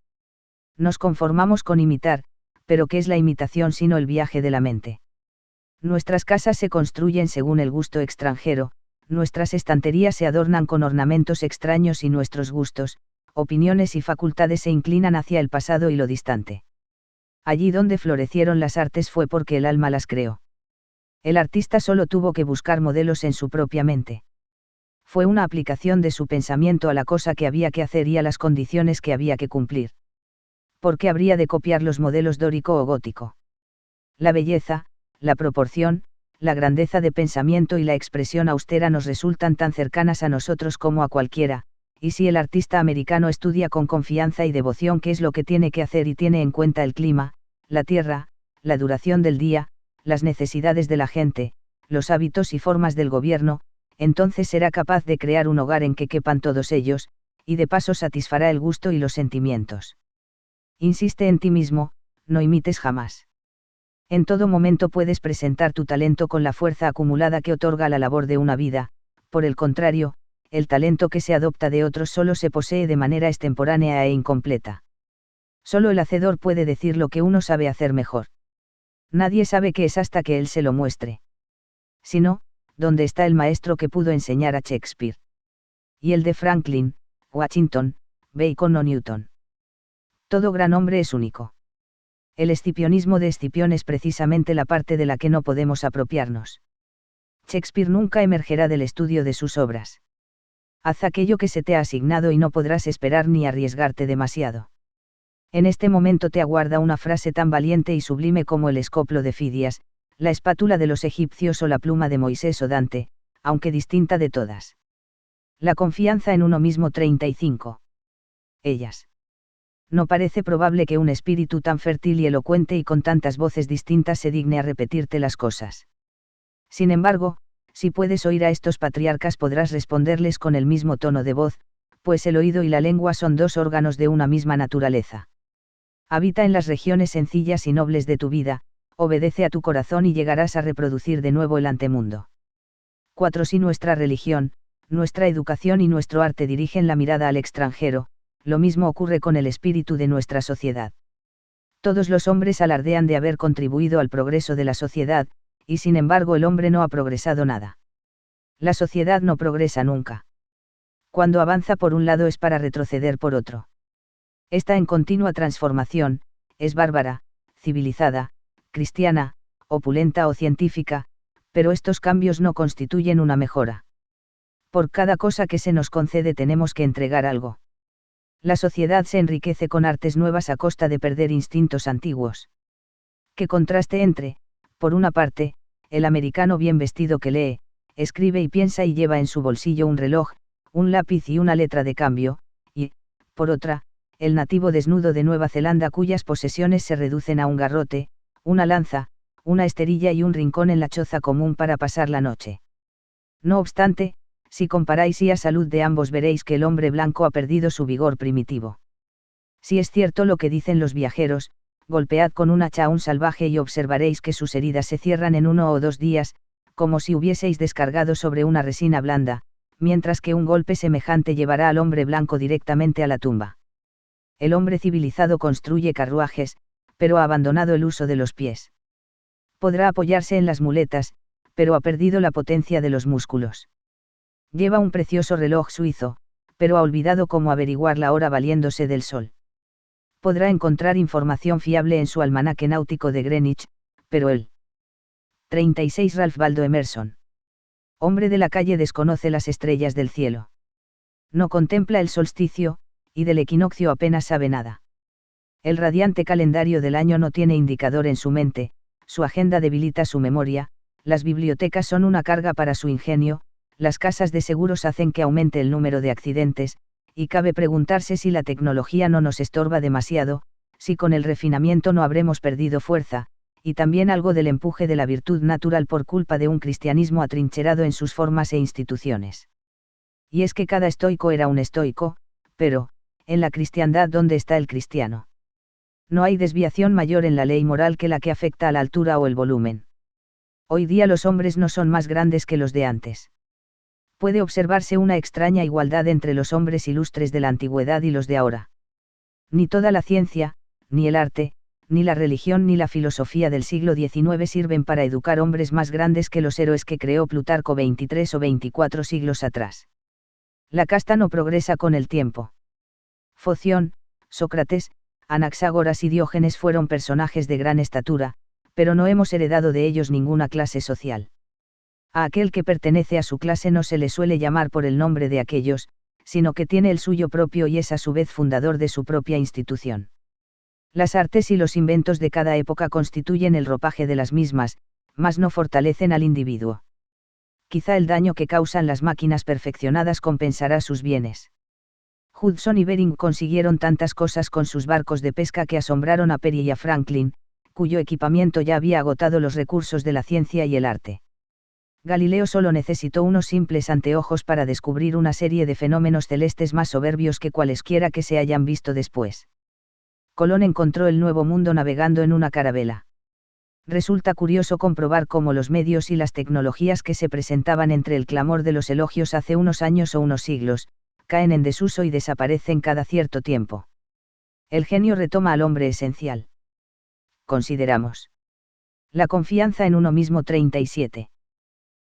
Nos conformamos con imitar, pero ¿qué es la imitación sino el viaje de la mente? Nuestras casas se construyen según el gusto extranjero, nuestras estanterías se adornan con ornamentos extraños y nuestros gustos, opiniones y facultades se inclinan hacia el pasado y lo distante. Allí donde florecieron las artes fue porque el alma las creó. El artista solo tuvo que buscar modelos en su propia mente. Fue una aplicación de su pensamiento a la cosa que había que hacer y a las condiciones que había que cumplir. ¿Por qué habría de copiar los modelos dórico o gótico? La belleza, la proporción, la grandeza de pensamiento y la expresión austera nos resultan tan cercanas a nosotros como a cualquiera, y si el artista americano estudia con confianza y devoción qué es lo que tiene que hacer y tiene en cuenta el clima, la tierra, la duración del día, las necesidades de la gente, los hábitos y formas del gobierno, entonces será capaz de crear un hogar en que quepan todos ellos, y de paso satisfará el gusto y los sentimientos. Insiste en ti mismo, no imites jamás. En todo momento puedes presentar tu talento con la fuerza acumulada que otorga la labor de una vida, por el contrario, el talento que se adopta de otros solo se posee de manera extemporánea e incompleta. Solo el hacedor puede decir lo que uno sabe hacer mejor. Nadie sabe qué es hasta que él se lo muestre. Si no, ¿dónde está el maestro que pudo enseñar a Shakespeare? Y el de Franklin, Washington, Bacon o Newton. Todo gran hombre es único. El escipionismo de Escipión es precisamente la parte de la que no podemos apropiarnos. Shakespeare nunca emergerá del estudio de sus obras. Haz aquello que se te ha asignado y no podrás esperar ni arriesgarte demasiado. En este momento te aguarda una frase tan valiente y sublime como el escoplo de Fidias, la espátula de los egipcios o la pluma de Moisés o Dante, aunque distinta de todas. La confianza en uno mismo 35. Ellas. No parece probable que un espíritu tan fértil y elocuente y con tantas voces distintas se digne a repetirte las cosas. Sin embargo, si puedes oír a estos patriarcas podrás responderles con el mismo tono de voz, pues el oído y la lengua son dos órganos de una misma naturaleza. Habita en las regiones sencillas y nobles de tu vida, obedece a tu corazón y llegarás a reproducir de nuevo el antemundo. 4. Si nuestra religión, nuestra educación y nuestro arte dirigen la mirada al extranjero, lo mismo ocurre con el espíritu de nuestra sociedad. Todos los hombres alardean de haber contribuido al progreso de la sociedad, y sin embargo el hombre no ha progresado nada. La sociedad no progresa nunca. Cuando avanza por un lado es para retroceder por otro. Está en continua transformación, es bárbara, civilizada, cristiana, opulenta o científica, pero estos cambios no constituyen una mejora. Por cada cosa que se nos concede tenemos que entregar algo. La sociedad se enriquece con artes nuevas a costa de perder instintos antiguos. Qué contraste entre, por una parte, el americano bien vestido que lee, escribe y piensa y lleva en su bolsillo un reloj, un lápiz y una letra de cambio, y, por otra, el nativo desnudo de Nueva Zelanda cuyas posesiones se reducen a un garrote, una lanza, una esterilla y un rincón en la choza común para pasar la noche. No obstante, si comparáis y a salud de ambos veréis que el hombre blanco ha perdido su vigor primitivo. Si es cierto lo que dicen los viajeros, golpead con un hacha a un salvaje y observaréis que sus heridas se cierran en 1 o 2 días, como si hubieseis descargado sobre una resina blanda, mientras que un golpe semejante llevará al hombre blanco directamente a la tumba. El hombre civilizado construye carruajes, pero ha abandonado el uso de los pies. Podrá apoyarse en las muletas, pero ha perdido la potencia de los músculos. Lleva un precioso reloj suizo, pero ha olvidado cómo averiguar la hora valiéndose del sol. Podrá encontrar información fiable en su almanaque náutico de Greenwich, pero él. 36 Ralph Waldo Emerson. Hombre de la calle desconoce las estrellas del cielo. No contempla el solsticio, y del equinoccio apenas sabe nada. El radiante calendario del año no tiene indicador en su mente, su agenda debilita su memoria, las bibliotecas son una carga para su ingenio, las casas de seguros hacen que aumente el número de accidentes, y cabe preguntarse si la tecnología no nos estorba demasiado, si con el refinamiento no habremos perdido fuerza, y también algo del empuje de la virtud natural por culpa de un cristianismo atrincherado en sus formas e instituciones. Y es que cada estoico era un estoico, pero, en la cristiandad ¿dónde está el cristiano? No hay desviación mayor en la ley moral que la que afecta a la altura o el volumen. Hoy día los hombres no son más grandes que los de antes. Puede observarse una extraña igualdad entre los hombres ilustres de la antigüedad y los de ahora. Ni toda la ciencia, ni el arte, ni la religión ni la filosofía del siglo XIX sirven para educar hombres más grandes que los héroes que creó Plutarco 23 o 24 siglos atrás. La casta no progresa con el tiempo. Foción, Sócrates, Anaxágoras y Diógenes fueron personajes de gran estatura, pero no hemos heredado de ellos ninguna clase social. A aquel que pertenece a su clase no se le suele llamar por el nombre de aquellos, sino que tiene el suyo propio y es a su vez fundador de su propia institución. Las artes y los inventos de cada época constituyen el ropaje de las mismas, mas no fortalecen al individuo. Quizá el daño que causan las máquinas perfeccionadas compensará sus bienes. Hudson y Bering consiguieron tantas cosas con sus barcos de pesca que asombraron a Peary y a Franklin, cuyo equipamiento ya había agotado los recursos de la ciencia y el arte. Galileo solo necesitó unos simples anteojos para descubrir una serie de fenómenos celestes más soberbios que cualesquiera que se hayan visto después. Colón encontró el Nuevo Mundo navegando en una carabela. Resulta curioso comprobar cómo los medios y las tecnologías que se presentaban entre el clamor de los elogios hace unos años o unos siglos, caen en desuso y desaparecen cada cierto tiempo. El genio retoma al hombre esencial. Consideramos. La confianza en uno mismo 37.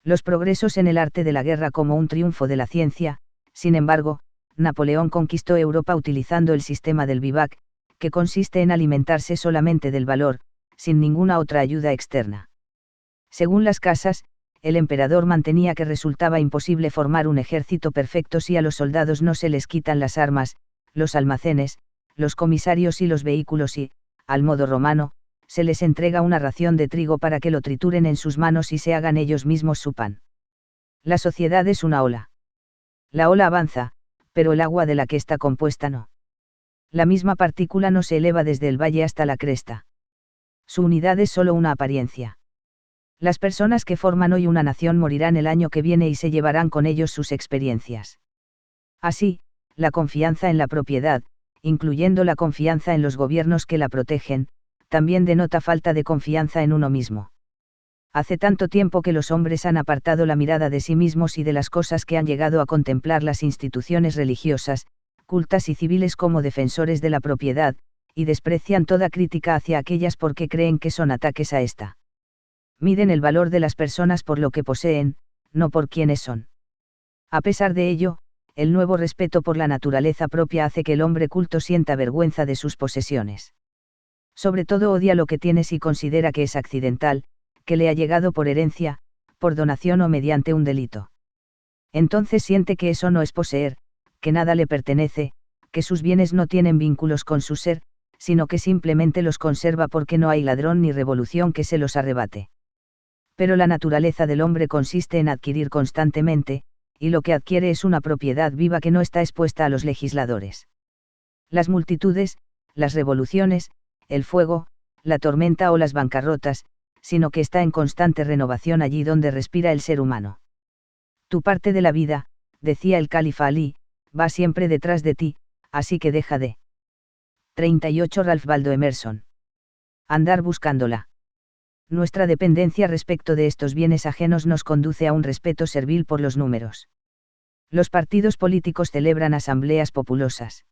Los progresos en el arte de la guerra como un triunfo de la ciencia. Sin embargo, Napoleón conquistó Europa utilizando el sistema del vivac, que consiste en alimentarse solamente del valor, sin ninguna otra ayuda externa. Según las casas, el emperador mantenía que resultaba imposible formar un ejército perfecto si a los soldados no se les quitan las armas, los almacenes, los comisarios y los vehículos y, al modo romano, se les entrega una ración de trigo para que lo trituren en sus manos y se hagan ellos mismos su pan. La sociedad es una ola. La ola avanza, pero el agua de la que está compuesta no. La misma partícula no se eleva desde el valle hasta la cresta. Su unidad es solo una apariencia. Las personas que forman hoy una nación morirán el año que viene y se llevarán con ellos sus experiencias. Así, la confianza en la propiedad, incluyendo la confianza en los gobiernos que la protegen, también denota falta de confianza en uno mismo. Hace tanto tiempo que los hombres han apartado la mirada de sí mismos y de las cosas que han llegado a contemplar las instituciones religiosas, cultas y civiles como defensores de la propiedad, y desprecian toda crítica hacia aquellas porque creen que son ataques a esta. Miden el valor de las personas por lo que poseen, no por quienes son. A pesar de ello, el nuevo respeto por la naturaleza propia hace que el hombre culto sienta vergüenza de sus posesiones. Sobre todo odia lo que tiene si considera que es accidental, que le ha llegado por herencia, por donación o mediante un delito. Entonces siente que eso no es poseer, que nada le pertenece, que sus bienes no tienen vínculos con su ser, sino que simplemente los conserva porque no hay ladrón ni revolución que se los arrebate. Pero la naturaleza del hombre consiste en adquirir constantemente, y lo que adquiere es una propiedad viva que no está expuesta a los legisladores. Las multitudes, las revoluciones, el fuego, la tormenta o las bancarrotas, sino que está en constante renovación allí donde respira el ser humano. Tu parte de la vida, decía el califa Alí, va siempre detrás de ti, así que deja de. 38 Ralph Waldo Emerson. Andar buscándola. Nuestra dependencia respecto de estos bienes ajenos nos conduce a un respeto servil por los números. Los partidos políticos celebran asambleas populosas.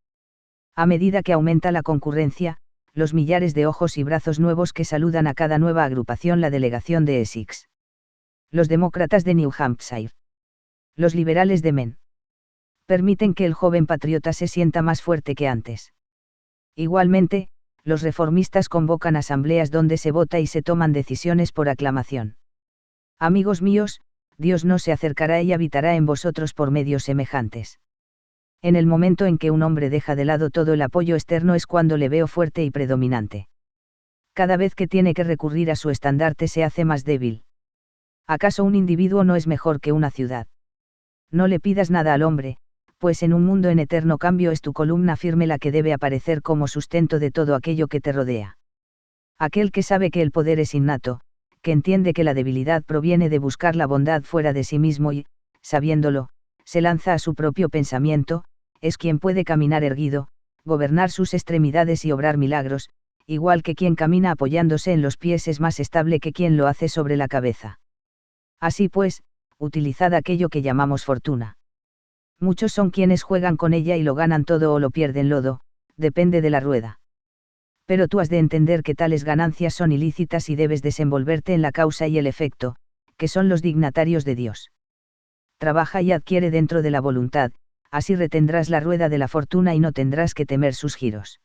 A medida que aumenta la concurrencia, los millares de ojos y brazos nuevos que saludan a cada nueva agrupación la delegación de Essex. Los demócratas de New Hampshire. Los liberales de Maine. Permiten que el joven patriota se sienta más fuerte que antes. Igualmente, los reformistas convocan asambleas donde se vota y se toman decisiones por aclamación. Amigos míos, Dios no se acercará y habitará en vosotros por medios semejantes. En el momento en que un hombre deja de lado todo el apoyo externo es cuando le veo fuerte y predominante. Cada vez que tiene que recurrir a su estandarte se hace más débil. ¿Acaso un individuo no es mejor que una ciudad? No le pidas nada al hombre, pues en un mundo en eterno cambio es tu columna firme la que debe aparecer como sustento de todo aquello que te rodea. Aquel que sabe que el poder es innato, que entiende que la debilidad proviene de buscar la bondad fuera de sí mismo y, sabiéndolo, se lanza a su propio pensamiento, es quien puede caminar erguido, gobernar sus extremidades y obrar milagros, igual que quien camina apoyándose en los pies es más estable que quien lo hace sobre la cabeza. Así pues, utilizad aquello que llamamos fortuna. Muchos son quienes juegan con ella y lo ganan todo o lo pierden lodo, depende de la rueda. Pero tú has de entender que tales ganancias son ilícitas y debes desenvolverte en la causa y el efecto, que son los dignatarios de Dios. Trabaja y adquiere dentro de la voluntad, así retendrás la rueda de la fortuna y no tendrás que temer sus giros.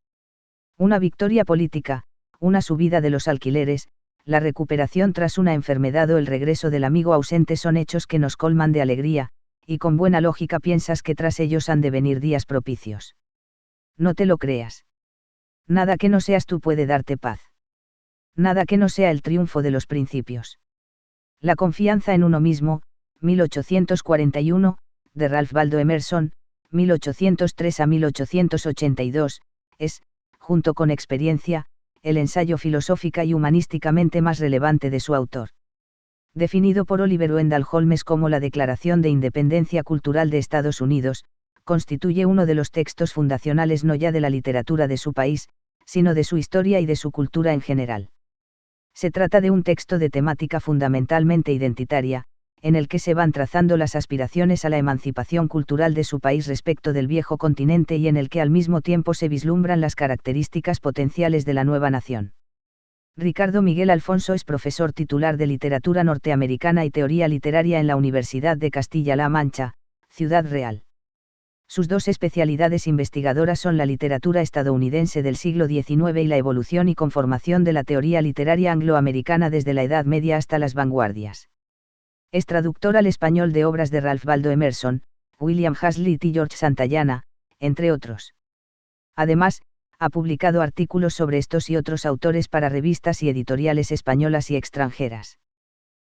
Una victoria política, una subida de los alquileres, la recuperación tras una enfermedad o el regreso del amigo ausente son hechos que nos colman de alegría, y con buena lógica piensas que tras ellos han de venir días propicios. No te lo creas. Nada que no seas tú puede darte paz. Nada que no sea el triunfo de los principios. La confianza en uno mismo, 1841, de Ralph Waldo Emerson, 1803 a 1882, es, junto con Experiencia, el ensayo filosófica y humanísticamente más relevante de su autor. Definido por Oliver Wendell Holmes como la Declaración de Independencia Cultural de Estados Unidos, constituye uno de los textos fundacionales no ya de la literatura de su país, sino de su historia y de su cultura en general. Se trata de un texto de temática fundamentalmente identitaria, en el que se van trazando las aspiraciones a la emancipación cultural de su país respecto del viejo continente y en el que al mismo tiempo se vislumbran las características potenciales de la nueva nación. Ricardo Miguel Alfonso es profesor titular de Literatura Norteamericana y Teoría Literaria en la Universidad de Castilla-La Mancha, Ciudad Real. Sus dos especialidades investigadoras son la literatura estadounidense del siglo XIX y la evolución y conformación de la teoría literaria angloamericana desde la Edad Media hasta las vanguardias. Es traductor al español de obras de Ralph Waldo Emerson, William Hazlitt y George Santayana, entre otros. Además, ha publicado artículos sobre estos y otros autores para revistas y editoriales españolas y extranjeras.